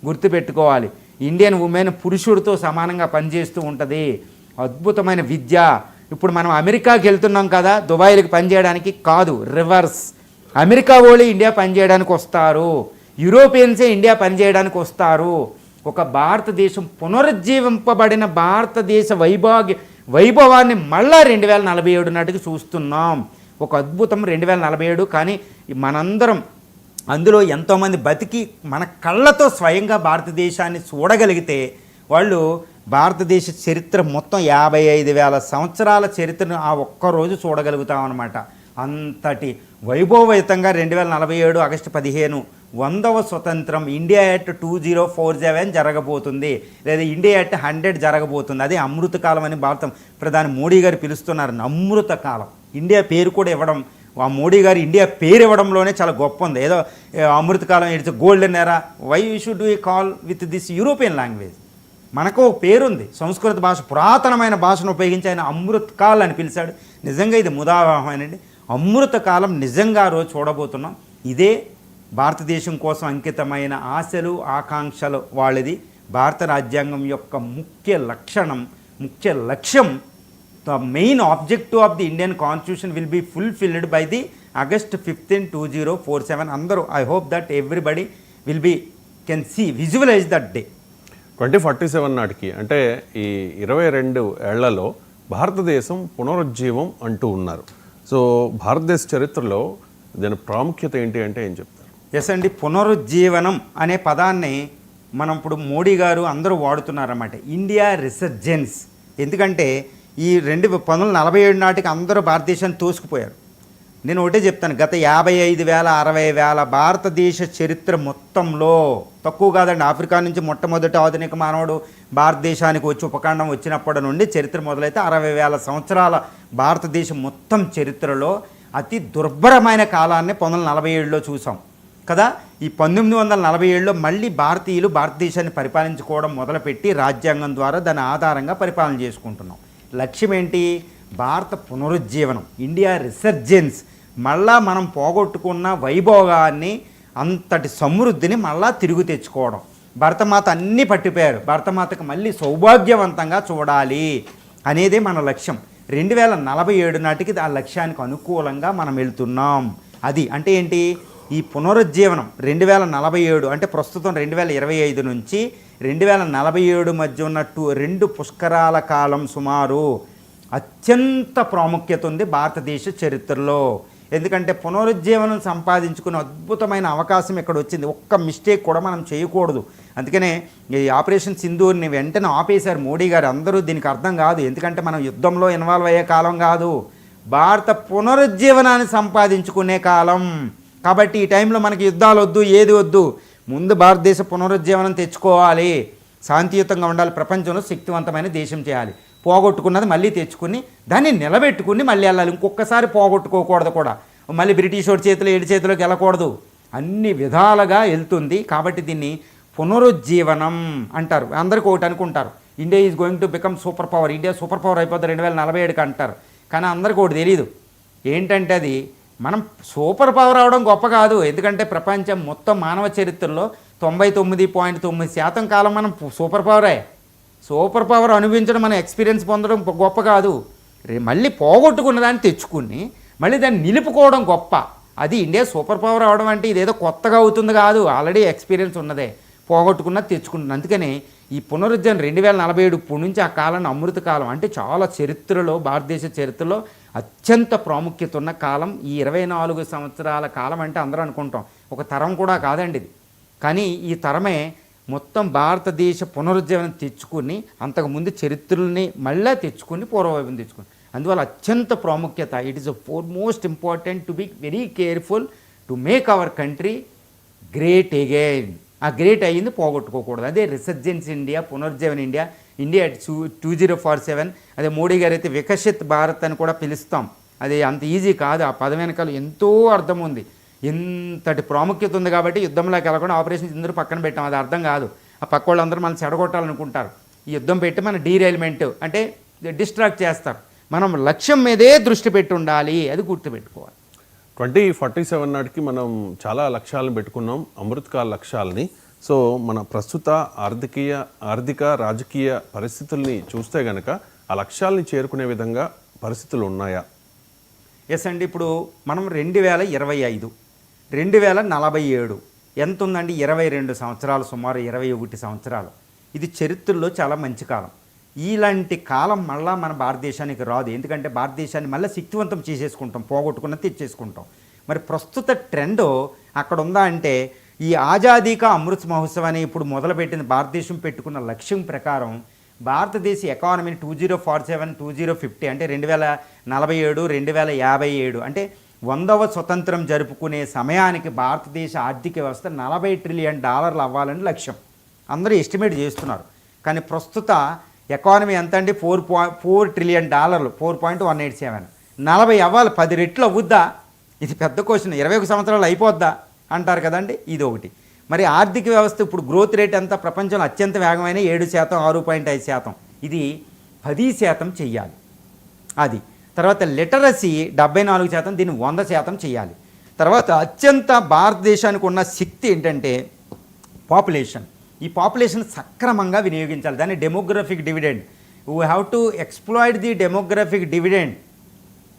గుర్తుపెట్టుకోవాలి, ఇండియన్ ఉమెన్ పురుషుడితో సమానంగా పనిచేస్తూ ఉంటుంది. అద్భుతమైన విద్య. ఇప్పుడు మనం అమెరికాకి వెళ్తున్నాం కదా దుబాయ్కి పనిచేయడానికి, కాదు, రివర్స్. అమెరికా వాళ్ళు ఇండియా పనిచేయడానికి వస్తారు, యూరోపియన్సే ఇండియా పనిచేయడానికి వస్తారు. ఒక భారతదేశం పునరుజ్జీవింపబడిన భారతదేశ వైభవాన్ని మళ్ళా 2047 నాటికి చూస్తున్నాం. ఒక అద్భుతం 2047. కానీ మనందరం అందులో ఎంతోమంది బతికి మన కళ్ళతో స్వయంగా భారతదేశాన్ని చూడగలిగితే వాళ్ళు భారతదేశ చరిత్ర మొత్తం 55,000 సంవత్సరాల చరిత్రను ఆ ఒక్కరోజు చూడగలుగుతాం అన్నమాట. అంతటి వైభవయుతంగా 2047 ఆగస్టు 15 100వ స్వతంత్రం ఇండియా ఎట్ 2047 జరగబోతుంది, లేదా ఇండియా ఎట్ 100 జరగబోతుంది. అదే అమృతకాలం అని భారత ప్రధాని మోడీ గారు పిలుస్తున్నారు. అమృతకాలం ఇండియా పేరు కూడా ఇవ్వడం, ఆ మోడీ గారు ఇండియా పేరు ఇవ్వడంలోనే చాలా గొప్ప ఉంది. ఏదో అమృతకాలం it's golden era, why you should we call with this European language. మనకు ఒక పేరుంది, సంస్కృత భాష, పురాతనమైన భాషను ఉపయోగించి ఆయన అమృతకాల్ అని పిలిచాడు. నిజంగా ఇది ముదావహమేనండి. అమృతకాలం నిజంగా రోజు చూడబోతున్నాం. ఇదే భారతదేశం కోసం అంకితమైన ఆశలు ఆకాంక్షలు వాళ్ళది. భారత రాజ్యాంగం యొక్క ముఖ్య లక్ష్యం the main objective of the Indian constitution will be fulfilled by the August 15, 2047. అందరూ I hope that everybody will be can visualise that day. 2047 నాటికి అంటే ఈ 22 ఏళ్లలో భారతదేశం పునరుజ్జీవం అంటూ ఉన్నారు. సో భారతదేశ చరిత్రలో దీని ప్రాముఖ్యత ఏంటి అంటే ఏం చెప్తారు? ఎస్ అండి, పునరుజ్జీవనం అనే పదాన్ని మనం ఇప్పుడు మోడీ గారు అందరూ వాడుతున్నారన్నమాట. India resurgence. ఎందుకంటే ఈ 1947 నాటికి అందరూ భారతదేశాన్ని తోసుకుపోయారు. నేను ఒకటే చెప్తాను, గత 55,000 60,000 భారతదేశ చరిత్ర మొత్తంలో తక్కువ కాదండి. ఆఫ్రికా నుంచి మొట్టమొదటి ఆధునిక మానవుడు భారతదేశానికి వచ్చి ఉపఖండం వచ్చినప్పటి నుండి చరిత్ర మొదలైతే 60,000 సంవత్సరాల భారతదేశం మొత్తం చరిత్రలో అతి దుర్భరమైన కాలాన్ని 1947లో చూసాం కదా. ఈ 1947లో మళ్ళీ భారతీయులు భారతదేశాన్ని పరిపాలించుకోవడం మొదలుపెట్టి రాజ్యాంగం ద్వారా దాని ఆధారంగా పరిపాలన చేసుకుంటున్నాం. లక్ష్యం ఏంటి? భారత పునరుజ్జీవనం, ఇండియా రిసర్జెన్స్. మళ్ళా మనం పోగొట్టుకున్న వైభోగాన్ని, అంతటి సమృద్ధిని మళ్ళా తిరిగి తెచ్చుకోవడం. భరతమాత అన్నీ పట్టిపోయారు, భరతమాతకు మళ్ళీ సౌభాగ్యవంతంగా చూడాలి అనేదే మన లక్ష్యం. 2047 నాటికి ఆ లక్ష్యానికి అనుకూలంగా మనం వెళ్తున్నాం. అది అంటే ఏంటి? ఈ పునరుజ్జీవనం 2047 అంటే ప్రస్తుతం 2025 నుంచి 2047 మధ్య ఉన్న 2 పుష్కరాల కాలం సుమారు అత్యంత ప్రాముఖ్యత ఉంది భారతదేశ చరిత్రలో. ఎందుకంటే పునరుజ్జీవనం సంపాదించుకునే అద్భుతమైన అవకాశం ఇక్కడ వచ్చింది. ఒక్క మిస్టేక్ కూడా మనం చేయకూడదు. అందుకనే ఈ ఆపరేషన్ సింధూర్ని వెంటనే ఆపేశారు మోడీ గారు. అందరూ దీనికి అర్థం కాదు, ఎందుకంటే మనం యుద్ధంలో ఇన్వాల్వ్ అయ్యే కాలం కాదు, భారత పునరుజ్జీవనాన్ని సంపాదించుకునే కాలం. కాబట్టి ఈ టైంలో మనకి యుద్ధాలు వద్దు, ఏది వద్దు, ముందు భారతదేశ పునరుజ్జీవనం తెచ్చుకోవాలి, శాంతియుతంగా ఉండాలి, ప్రపంచంలో శక్తివంతమైన దేశం చేయాలి, పోగొట్టుకున్నది మళ్ళీ తెచ్చుకుని దాన్ని నిలబెట్టుకుని మళ్ళీ వెళ్ళాలి. ఇంకొకసారి పోగొట్టుకోకూడదు కూడా, మళ్ళీ బ్రిటిష్ వాడి చేతిలో 7 చేతిలోకి వెళ్ళకూడదు. అన్ని విధాలుగా వెళ్తుంది. కాబట్టి దీన్ని పునరుజ్జీవనం అంటారు. అందరికీ ఒకటి అనుకుంటారు, India is going to become super power, India super power అయిపోతుంది 2047కి అంటారు. కానీ అందరికీ ఒకటి తెలియదు ఏంటంటే, అది మనం సూపర్ పవర్ అవడం గొప్ప కాదు. ఎందుకంటే ప్రపంచం మొత్తం మానవ చరిత్రలో 99.9% కాలం మనం సూపర్ పవరే. సూపర్ పవర్ అనుభవించడం, మన ఎక్స్పీరియన్స్ పొందడం గొప్ప కాదు. మళ్ళీ పోగొట్టుకున్న దాన్ని తెచ్చుకుని మళ్ళీ దాన్ని నిలుపుకోవడం గొప్ప. అది ఇండియా సూపర్ పవర్ అవడం అంటే ఇదేదో కొత్తగా అవుతుంది కాదు, ఆల్రెడీ ఎక్స్పీరియన్స్ ఉన్నదే, పోగొట్టుకున్నది తెచ్చుకుంటుంది. అందుకని ఈ పునరుజ్జీవనం 2047 ఇప్పుడు నుంచి ఆ కాలాన్ని అమృత కాలం అంటే చాలా చరిత్రలో, భారతదేశ చరిత్రలో అత్యంత ప్రాముఖ్యత ఉన్న కాలం. ఈ 24 సంవత్సరాల కాలం అంటే అందరూ అనుకుంటాం ఒక తరం కూడా కాదండి ఇది. కానీ ఈ తరమే మొత్తం భారతదేశ పునరుజ్జీవనం తెచ్చుకుని అంతకుముందు చరిత్రల్ని మళ్ళీ తెచ్చుకుని పూర్వవైపు తెచ్చుకుని, అందువల్ల అత్యంత ప్రాముఖ్యత. It is most important to be very careful to make our country great again. ఆ గ్రేట్ అయ్యింది పోగొట్టుకోకూడదు. అదే రిసర్జెన్స్ ఇండియా, పునరుజ్జీవన ఇండియా, ఇండియా 2047. అదే మోడీ గారు అయితే వికసిత్ భారత్ అని కూడా పిలుస్తాం. అది అంత ఈజీ కాదు, ఆ పదం వెనకాల ఎంతో అర్థం ఉంది, ఎంతటి ప్రాముఖ్యత ఉంది. కాబట్టి యుద్ధంలోకి వెళ్ళకుండా ఆపరేషన్ సింధూర్ పక్కన పెట్టాం, అది అర్థం కాదు. ఆ పక్క వాళ్ళందరూ మనం చెడగొట్టాలనుకుంటారు. ఈ యుద్ధం పెట్టి మన డీరైల్మెంట్ అంటే డిస్ట్రాక్ట్ చేస్తారు. మనం లక్ష్యం మీదే దృష్టి పెట్టి ఉండాలి, అది గుర్తుపెట్టుకోవాలి. 2047 నాటికి మనం చాలా లక్ష్యాలను పెట్టుకున్నాం, అమృతకాల లక్ష్యాలని. సో మన ప్రస్తుత ఆర్థిక రాజకీయ పరిస్థితుల్ని చూస్తే కనుక ఆ లక్ష్యాలని చేరుకునే విధంగా పరిస్థితులు ఉన్నాయా? ఎస్ అండి, ఇప్పుడు మనం 2025 2047 ఎంత ఉందండి? 22 సంవత్సరాలు, సుమారు 21 సంవత్సరాలు. ఇది చరిత్రలో చాలా మంచి కాలం. ఇలాంటి కాలం మళ్ళీ మన భారతదేశానికి రాదు. ఎందుకంటే భారతదేశాన్ని మళ్ళీ శక్తివంతం చేసేసుకుంటాం, పోగొట్టుకున్న తెచ్చేసుకుంటాం. మరి ప్రస్తుత ట్రెండ్ అక్కడ ఉందా అంటే ఈ ఆజాదీ కా అమృత్ మహోత్సవ్ అని ఇప్పుడు మొదలుపెట్టిన భారతదేశం పెట్టుకున్న లక్ష్యం ప్రకారం భారతదేశ ఎకానమీని 2047 2050 అంటే 2047 2057 అంటే 100వ స్వతంత్రం జరుపుకునే సమయానికి భారతదేశ ఆర్థిక వ్యవస్థ $40 ట్రిలియన్ అవ్వాలని లక్ష్యం అందరూ ఎస్టిమేట్ చేస్తున్నారు. కానీ ప్రస్తుత ఎకానమీ ఎంత అంటే $4 ట్రిలియన్ 4.187 40 అవ్వాలి, 10 రెట్లు అవుద్దా? ఇది పెద్ద క్వశ్చన్. 21 సంవత్సరాలు అయిపోద్దా అంటారు కదండి, ఇది ఒకటి. మరి ఆర్థిక వ్యవస్థ ఇప్పుడు గ్రోత్ రేట్ ఎంత ప్రపంచంలో అత్యంత వేగమైన 7%, 6.5%, ఇది 10% చెయ్యాలి. అది తర్వాత లిటరసీ 74%, దీన్ని 100% చేయాలి. తర్వాత అత్యంత భారతదేశానికి ఉన్న శక్తి ఏంటంటే పాపులేషన్. ఈ పాపులేషన్ సక్రమంగా వినియోగించాలి. దాన్ని demographic dividend. We have to exploit the demographic dividend,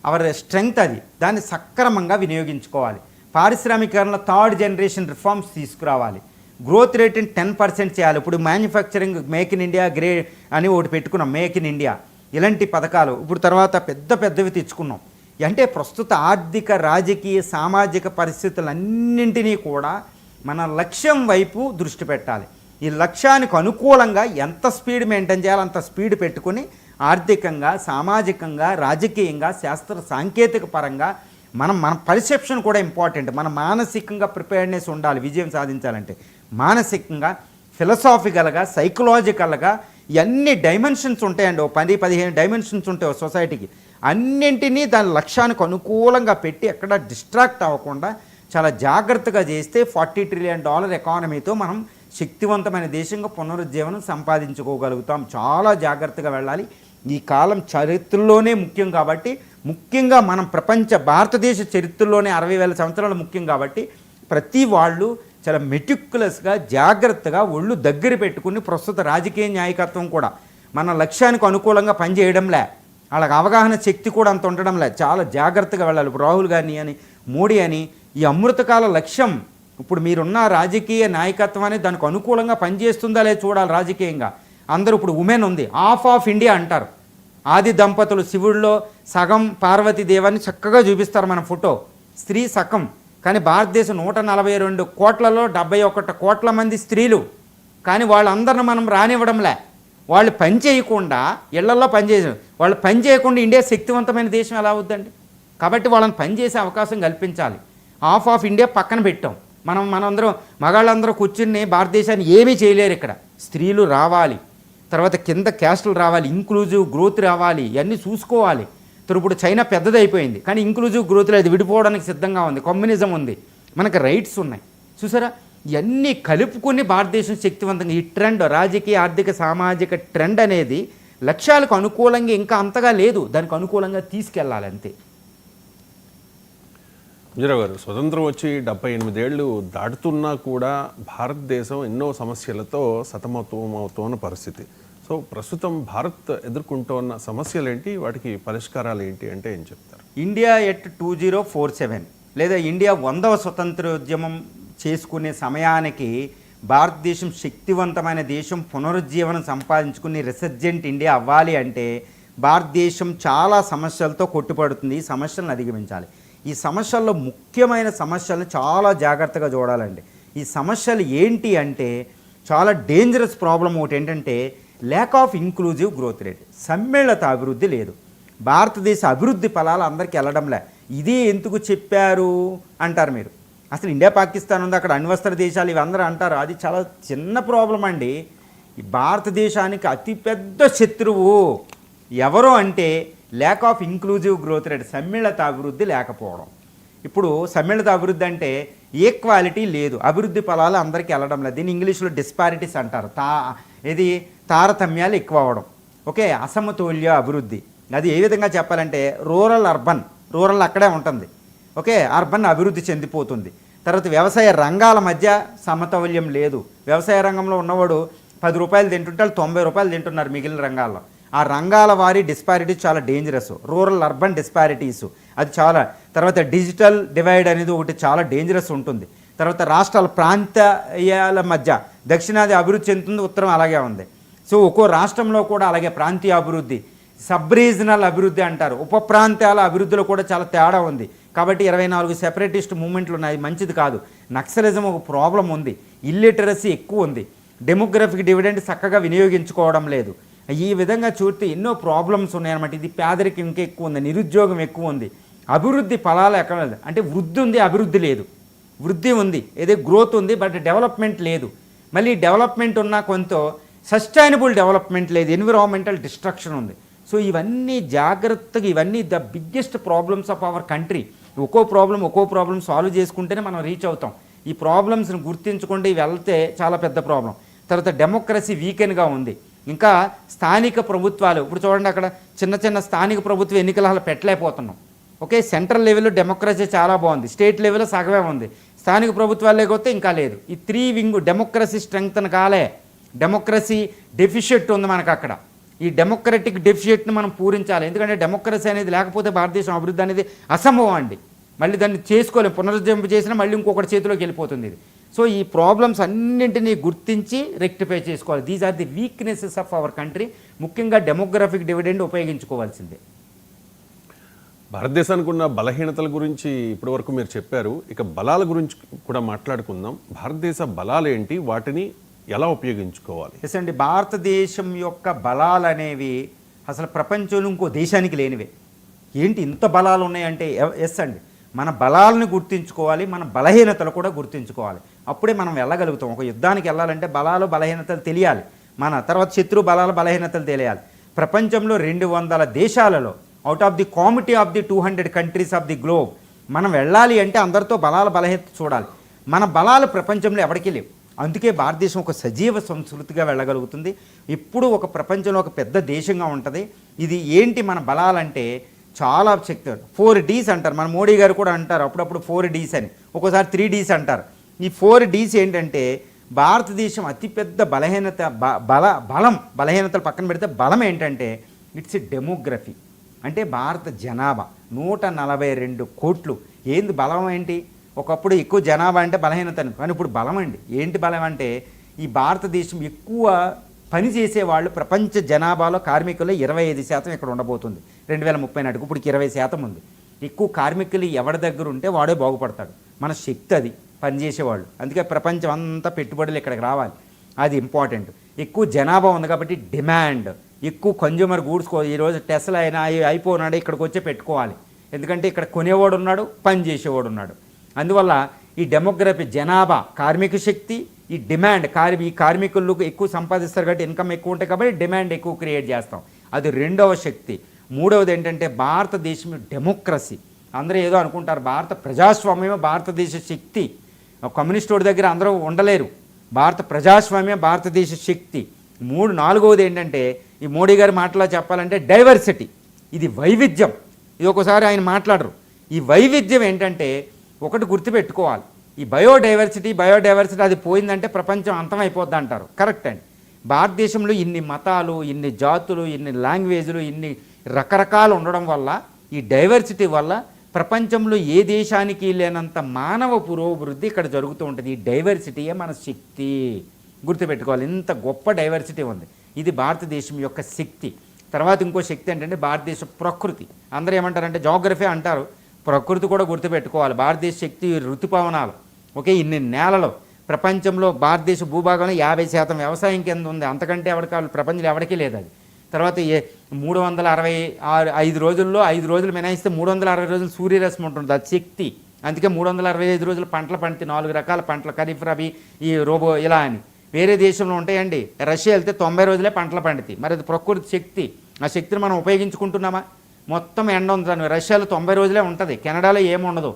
hour strength. అది దాన్ని సక్రమంగా వినియోగించుకోవాలి. పారిశ్రామికీకరణలో 3rd జనరేషన్ రిఫార్మ్స్ తీసుకురావాలి. గ్రోత్ రేట్ని 10% చేయాలి. ఇప్పుడు మ్యానుఫ్యాక్చరింగ్ మేక్ ఇన్ ఇండియా అని ఒకటి పెట్టుకున్నాం, మేక్ ఇన్ ఇండియా. ఇలాంటి పథకాలు ఇప్పుడు తర్వాత పెద్దవి తెచ్చుకున్నాం. అంటే ప్రస్తుత ఆర్థిక, రాజకీయ, సామాజిక పరిస్థితులన్నింటినీ కూడా మన లక్ష్యం వైపు దృష్టి పెట్టాలి. ఈ లక్ష్యానికి అనుకూలంగా ఎంత స్పీడ్ మెయింటైన్ చేయాలో అంత స్పీడ్ పెట్టుకుని ఆర్థికంగా, సామాజికంగా, రాజకీయంగా, శాస్త్ర సాంకేతిక పరంగా మన పర్సెప్షన్ కూడా ఇంపార్టెంట్. మన మానసికంగా ప్రిపేర్డ్నెస్ ఉండాలి విజయం సాధించాలంటే. మానసికంగా, ఫిలసాఫికల్గా, సైకలాజికల్గా ఇవన్నీ డైమెన్షన్స్ ఉంటాయండి. 10-15 డైమెన్షన్స్ ఉంటాయి సొసైటీకి. అన్నింటినీ దాని లక్ష్యానికి అనుకూలంగా పెట్టి ఎక్కడ డిస్ట్రాక్ట్ అవ్వకుండా చాలా జాగ్రత్తగా చేస్తే $40 ట్రిలియన్ ఎకానమీతో మనం శక్తివంతమైన దేశంగా పునరుజ్జీవనం సంపాదించుకోగలుగుతాం. చాలా జాగ్రత్తగా వెళ్ళాలి. ఈ కాలం చరిత్రలోనే ముఖ్యం కాబట్టి, ముఖ్యంగా మనం భారతదేశ చరిత్రలోనే 60,000 సంవత్సరాలు ముఖ్యం కాబట్టి ప్రతి వాళ్ళు చాలా మెటిక్యులస్గా, జాగ్రత్తగా ఒళ్ళు దగ్గర పెట్టుకుని ప్రస్తుత రాజకీయ నాయకత్వం కూడా మన లక్ష్యానికి అనుకూలంగా పనిచేయడంలే, వాళ్ళకి అవగాహన శక్తి కూడా అంత ఉండడంలే. చాలా జాగ్రత్తగా వెళ్ళాలి. ఇప్పుడు రాహుల్ గాంధీ అని, మోడీ అని ఈ అమృతకాల లక్ష్యం ఇప్పుడు మీరున్న రాజకీయ నాయకత్వం అనేది దానికి అనుకూలంగా పనిచేస్తుందా లేదు చూడాలి. రాజకీయంగా అందరూ ఇప్పుడు ఉమెన్ ఉంది, ఆఫ్ ఇండియా అంటారు. ఆది దంపతులు శివుడిలో సగం పార్వతీదేవాన్ని చక్కగా చూపిస్తారు మన ఫోటో, స్త్రీ సగం. కానీ భారతదేశం 142 కోట్లలో 71 కోట్ల మంది స్త్రీలు. కానీ వాళ్ళందరిని మనం రానివ్వడంలే. వాళ్ళు పని చేయకుండా ఇళ్లలో వాళ్ళు పని చేయకుండా ఇండియా శక్తివంతమైన దేశం ఎలా అవుద్దండి? కాబట్టి వాళ్ళని పనిచేసే అవకాశం కల్పించాలి. ఆఫ్ ఇండియా పక్కన పెట్టాం. మనందరం మగాళ్ళందరూ కూర్చుని భారతదేశాన్ని ఏమీ చేయలేరు. ఇక్కడ స్త్రీలు రావాలి, తర్వాత కింద క్యాస్టులు రావాలి, ఇంక్లూజివ్ గ్రోత్ రావాలి, ఇవన్నీ చూసుకోవాలి. ఇప్పుడు చైనా పెద్దదైపోయింది కానీ ఇంక్లూజివ్ గ్రోత్ లేదు, విడిపోవడానికి సిద్ధంగా ఉంది. కమ్యూనిజం ఉంది, మనకు రైట్స్ ఉన్నాయి. చూసారా, ఇవన్నీ కలుపుకొని భారతదేశం శక్తివంతంగా ఈ ట్రెండ్, రాజకీయ, ఆర్థిక, సామాజిక ట్రెండ్ అనేది లక్ష్యాలకు అనుకూలంగా ఇంకా అంతగా లేదు, దానికి అనుకూలంగా తీసుకెళ్ళాలి అంతే. మంజురావు గారు, స్వతంత్రం వచ్చి 78 ఏళ్ళు దాటుతున్నా కూడా భారతదేశం ఎన్నో సమస్యలతో సతమతమవుతున్న పరిస్థితి. సో ప్రస్తుతం భారత్ ఎదుర్కొంటున్న సమస్యలు ఏంటి, వాటికి పరిష్కారాలు ఏంటి అంటే ఏం చెప్తారు? ఇండియా ఎట్ 2047 లేదా ఇండియా 100వ స్వతంత్రోద్యమం చేసుకునే సమయానికి భారతదేశం శక్తివంతమైన దేశం, పునరుజ్జీవనం సంపాదించుకుని రిసర్జెంట్ ఇండియా అవ్వాలి అంటే భారతదేశం చాలా సమస్యలతో కొట్టుపడుతుంది. ఈ సమస్యలను అధిగమించాలి. ఈ సమస్యల్లో ముఖ్యమైన సమస్యలను చాలా జాగ్రత్తగా చూడాలండి. ఈ సమస్యలు ఏంటి అంటే చాలా డేంజరస్ ప్రాబ్లం ఒకటి ఏంటంటే lack of inclusive growth rate, సమ్మిళిత అభివృద్ధి లేదు. భారతదేశ అభివృద్ధి ఫలాలు అందరికీ వెళ్ళడంలే. ఇదే ఎందుకు చెప్పారు అంటారు మీరు. అసలు ఇండియా, పాకిస్తాన్ ఉంది, అక్కడ అణ్వస్త్ర దేశాలు, ఇవి అందరూ అంటారు. అది చాలా చిన్న ప్రాబ్లం అండి. ఈ భారతదేశానికి అతిపెద్ద శత్రువు ఎవరు అంటే lack of inclusive growth rate, సమ్మిళిత అభివృద్ధి లేకపోవడం. ఇప్పుడు సమ్మిళిత అభివృద్ధి అంటే ఈక్వాలిటీ లేదు, అభివృద్ధి ఫలాలు అందరికీ వెళ్ళడం లేదు. దీన్ని ఇంగ్లీష్లో డిస్పారిటీస్ అంటారు. ఇది తారతమ్యాలు ఎక్కువ అవ్వడం. ఓకే, అసమతుల్య అభివృద్ధి. అది ఏ విధంగా చెప్పాలంటే రూరల్ అర్బన్, రూరల్ అక్కడే ఉంటుంది. ఓకే, అర్బన్ అభివృద్ధి చెందిపోతుంది. తర్వాత వ్యవసాయ రంగాల మధ్య సమతౌల్యం లేదు. వ్యవసాయ రంగంలో ఉన్నవాడు 10 రూపాయలు తింటుంటే 90 రూపాయలు తింటున్నారు మిగిలిన రంగాల్లో. ఆ రంగాల వారి డిస్పారిటీస్ చాలా డేంజరస్. రూరల్ అర్బన్ డిస్పారిటీస్ అది చాలా. తర్వాత డిజిటల్ డివైడ్ అనేది ఒకటి చాలా డేంజరస్ ఉంటుంది. తర్వాత రాష్ట్రాల, ప్రాంతీయాల మధ్య దక్షిణాది అభివృద్ధి చెందుతుంది, ఉత్తరం అలాగే ఉంది. సో ఒక్కో రాష్ట్రంలో కూడా అలాగే ప్రాంతీయ అభివృద్ధి, సబ్ రీజనల్ అభివృద్ధి అంటారు. ఉప ప్రాంతాల అభివృద్ధిలో కూడా చాలా తేడా ఉంది. కాబట్టి 24 సెపరేటిస్ట్ మూమెంట్లు ఉన్నాయి, మంచిది కాదు. నక్సలిజం ఒక ప్రాబ్లం ఉంది, ఇల్లిటరసీ ఎక్కువ ఉంది, డెమోగ్రఫిక్ డివిడెండ్ చక్కగా వినియోగించుకోవడం లేదు. ఈ విధంగా చూస్తే ఎన్నో ప్రాబ్లమ్స్ ఉన్నాయన్నమాట. ఇది పేదరికం ఇంకా ఎక్కువ ఉంది, నిరుద్యోగం ఎక్కువ ఉంది, అభివృద్ధి ఫలాలు ఎక్కడ అంటే వృద్ధి ఉంది, అభివృద్ధి లేదు. వృద్ధి ఉంది, ఏదో గ్రోత్ ఉంది, బట్ డెవలప్మెంట్ లేదు. మళ్ళీ డెవలప్మెంట్ ఉన్నా కొంత సస్టైనబుల్ డెవలప్మెంట్ లేదు, ఎన్విరాన్మెంటల్ డిస్ట్రక్షన్ ఉంది. సో ఇవన్నీ జాగ్రత్తగా, ఇవన్నీ the biggest problems of our country. ఒక్కో ప్రాబ్లం సాల్వ్ చేసుకుంటేనే మనం రీచ్ అవుతాం. ఈ ప్రాబ్లమ్స్ని గుర్తించుకుంటే ఇవి వెళ్తే చాలా పెద్ద ప్రాబ్లం. తర్వాత డెమోక్రసీ వీకెన్గా ఉంది. ఇంకా స్థానిక ప్రభుత్వాలు, ఇప్పుడు చూడండి అక్కడ చిన్న చిన్న స్థానిక ప్రభుత్వ ఎన్నికలు పెట్టలేకపోతున్నాం. ఓకే, సెంట్రల్ లెవెల్లో డెమోక్రసీ చాలా బాగుంది, స్టేట్ లెవెల్లో సగమే ఉంది, స్థానిక ప్రభుత్వాలు లేకపోతే ఇంకా లేదు. ఈ 3 వింగ్ డెమోక్రసీ స్ట్రెంగ్త్ కాలే, డెమోక్రసీ డెఫిషియట్ ఉంది మనకు అక్కడ. ఈ డెమోక్రటిక్ డెఫిషియట్ని మనం పూరించాలి. ఎందుకంటే డెమోక్రసీ అనేది లేకపోతే భారతదేశం అభివృద్ధి అనేది అసంభవం అండి. మళ్ళీ దాన్ని చేసుకోలేం, పునరుజ్జీవింప చేసినా మళ్ళీ ఇంకొకటి చేతిలోకి వెళ్ళిపోతుంది ఇది. సో ఈ ప్రాబ్లమ్స్ అన్నింటినీ గుర్తించి రెక్టిఫై చేసుకోవాలి. These are the weaknesses of our country. ముఖ్యంగా డెమోగ్రఫిక్ డివిడెండ్ ఉపయోగించుకోవాల్సిందే. భారతదేశానికి ఉన్న బలహీనతల గురించి ఇప్పటివరకు మీరు చెప్పారు. ఇక బలాల గురించి కూడా మాట్లాడుకుందాం. భారతదేశ బలాలు ఏంటి, వాటిని ఎలా ఉపయోగించుకోవాలి? ఎస్ అండి, భారతదేశం యొక్క బలాలు అనేవి అసలు ప్రపంచంలో ఇంకో దేశానికి లేనివే. ఏంటి ఇంత బలాలు ఉన్నాయంటే ఎస్ అండి, మన బలాలను గుర్తించుకోవాలి, మన బలహీనతలు కూడా గుర్తించుకోవాలి. అప్పుడే మనం వెళ్ళగలుగుతాం. ఒక యుద్ధానికి వెళ్ళాలంటే బలాలు బలహీనతలు తెలియాలి, మన తర్వాత శత్రు బలాలు బలహీనతలు తెలియాలి. ప్రపంచంలో 200 దేశాలలో out of the comity of the 200 countries of the globe మనం వెళ్ళాలి అంటే అందరితో బలాల బలహీనత చూడాలి. మన బలాలు ప్రపంచంలో ఎవరికీ లేవు. అందుకే భారతదేశం ఒక సజీవ సంస్కృతిగా వెళ్ళగలుగుతుంది. ఇప్పుడు ఒక ప్రపంచంలో ఒక పెద్ద దేశంగా ఉంటుంది. ఇది ఏంటి మన బలాలంటే చాలా శక్తి. 4 Ds అంటారు, మన మోడీ గారు కూడా అంటారు అప్పుడప్పుడు 4 Ds అని, ఒక్కోసారి 3 Ds అంటారు. ఈ 4 Ds ఏంటంటే భారతదేశం అతిపెద్ద బలహీనత, బలహీనతలు పక్కన పెడితే బలం ఏంటంటే ఇట్స్ డెమోగ్రఫీ. అంటే భారత జనాభా 142 కోట్లు. ఏంది బలం ఏంటి? ఒకప్పుడు ఎక్కువ జనాభా అంటే బలహీనత, కానీ ఇప్పుడు బలం అండి. ఏంటి బలం అంటే ఈ భారతదేశం ఎక్కువ పని చేసేవాళ్ళు ప్రపంచ జనాభాలో కార్మికులు 25% ఇక్కడ ఉండబోతుంది 2030 నాటికి. ఇప్పుడు 20% ఉంది. ఎక్కువ కార్మికులు ఎవరి దగ్గర ఉంటే వాడే బాగుపడతాడు. మన శక్తి అది, పనిచేసేవాళ్ళు. అందుకే ప్రపంచం అంతా పెట్టుబడులు ఇక్కడికి రావాలి, అది ఇంపార్టెంట్. ఎక్కువ జనాభా ఉంది కాబట్టి డిమాండ్, ఎక్కువ కన్జ్యూమర్ గూడ్స్. ఈరోజు టెస్లా అయినా అయిపోయినాడు ఇక్కడికి వచ్చి పెట్టుకోవాలి, ఎందుకంటే ఇక్కడ కొనేవాడు ఉన్నాడు, పని చేసేవాడు ఉన్నాడు. అందువల్ల ఈ డెమోగ్రఫీ, జనాభా, కార్మిక శక్తి, ఈ డిమాండ్, ఈ కార్మికులు ఎక్కువ సంపాదిస్తారు కాబట్టి ఇన్కమ్ ఎక్కువ ఉంటాయి కాబట్టి డిమాండ్ ఎక్కువ క్రియేట్ చేస్తాం, అది రెండవ శక్తి. మూడవది ఏంటంటే భారతదేశం డెమోక్రసీ. అందరూ ఏదో అనుకుంటారు, భారత ప్రజాస్వామ్యమే భారతదేశ శక్తి. కమ్యూనిస్ట్ వాడి దగ్గర అందరూ ఉండలేరు. భారత ప్రజాస్వామ్యం భారతదేశ శక్తి. నాలుగవది ఏంటంటే ఈ మోడీ గారి మాటలో చెప్పాలంటే డైవర్సిటీ, ఇది వైవిధ్యం. ఇది ఒకసారి ఆయన మాట్లాడరు. ఈ వైవిధ్యం ఏంటంటే ఒకటి గుర్తుపెట్టుకోవాలి, ఈ బయోడైవర్సిటీ అది పోయిందంటే ప్రపంచం అంతమైపోద్ది అంటారు. కరెక్ట్ అండి. భారతదేశంలో ఇన్ని మతాలు, ఇన్ని జాతులు, ఇన్ని లాంగ్వేజ్లు, ఇన్ని రకరకాలు ఉండడం వల్ల, ఈ డైవర్సిటీ వల్ల ప్రపంచంలో ఏ దేశానికి లేనంత మానవ పురోభివృద్ధి ఇక్కడ జరుగుతూ ఉంటుంది. ఈ డైవర్సిటీయే మన శక్తి, గుర్తుపెట్టుకోవాలి. ఇంత గొప్ప డైవర్సిటీ ఉంది, ఇది భారతదేశం యొక్క శక్తి. తర్వాత ఇంకో శక్తి ఏంటంటే భారతదేశ ప్రకృతి. అందరూ ఏమంటారంటే జాగ్రఫీ అంటారు, ప్రకృతి కూడా గుర్తుపెట్టుకోవాలి. భారతదేశ శక్తి ఋతుపవనాలు. ఓకే, ఇన్ని నేలలో ప్రపంచంలో భారతదేశ భూభాగంలో 50% వ్యవసాయం కింద ఉంది. అంతకంటే ఎవరికి ప్రపంచంలో ఎవరికీ లేదు అది. తర్వాత 365 రోజుల్లో 5 రోజులు మినహాయిస్తే 360 రోజులు సూర్యరశ్మి ఉంటుంది, అది శక్తి. అందుకే 365 రోజులు పంటలు పండితే 4 రకాల పంటలు, ఖరీఫ్, రబీ, ఈ రోబో ఇలా అని. వేరే దేశంలో ఉంటాయండి, రష్యా వెళ్తే 90 రోజులే పంటలు పండితే. మరి అది ప్రకృతి శక్తి. ఆ శక్తిని మనం ఉపయోగించుకుంటున్నామా? మొత్తం ఎండ ఉంది, రష్యాలో 90 రోజులే ఉంటుంది, కెనడాలో ఏముండదు.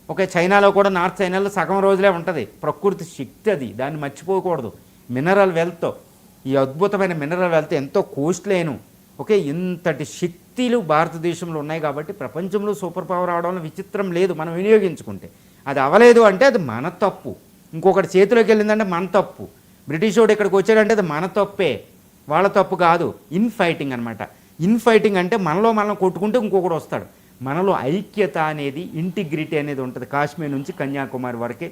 ఓకే, చైనాలో కూడా నార్త్ చైనాలో సగం రోజులే ఉంటుంది. ప్రకృతి శక్తి అది, దాన్ని మర్చిపోకూడదు. మినరల్ వెల్త్, ఈ అద్భుతమైన మినరల్ వెల్త్ ఎంతో కోస్ట్లేను. ఓకే, ఇంతటి శక్తులు భారతదేశంలో ఉన్నాయి కాబట్టి ప్రపంచంలో సూపర్ పవర్ అవడంలో విచిత్రం లేదు, మనం వినియోగించుకుంటే. అది అవ్వలేదు అంటే అది మన తప్పు. ఇంకొకటి చేతిలోకి వెళ్ళిందంటే మన తప్పు. బ్రిటిష్ వాడు ఇక్కడికి వచ్చాడంటే అది మన తప్పే, వాళ్ళ తప్పు కాదు. ఇన్ ఫైటింగ్ అనమాట. ఇన్ ఫైటింగ్ అంటే మనలో మనం కొట్టుకుంటే ఇంకొకటి వస్తాడు. మనలో ఐక్యత అనేది, ఇంటిగ్రిటీ అనేది ఉంటుంది. కాశ్మీర్ నుంచి కన్యాకుమారి వరకే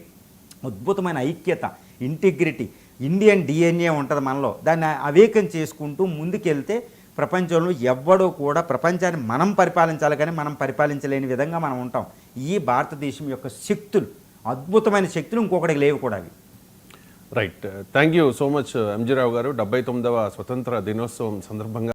అద్భుతమైన ఐక్యత, ఇంటిగ్రిటీ, ఇండియన్ డిఎన్ఏ ఉంటుంది మనలో. దాన్ని అవేకం చేసుకుంటూ ముందుకెళ్తే ప్రపంచంలో ఎవ్వడూ కూడా ప్రపంచాన్ని మనం పరిపాలించాలి కానీ మనం పరిపాలించలేని విధంగా మనం ఉంటాం. ఈ భారతదేశం యొక్క శక్తులు, అద్భుతమైన శక్తులు ఇంకొకటికి లేవు కూడా అవి. Right, thank you so much MG Rao గారు. 79వ స్వతంత్ర దినోత్సవం సందర్భంగా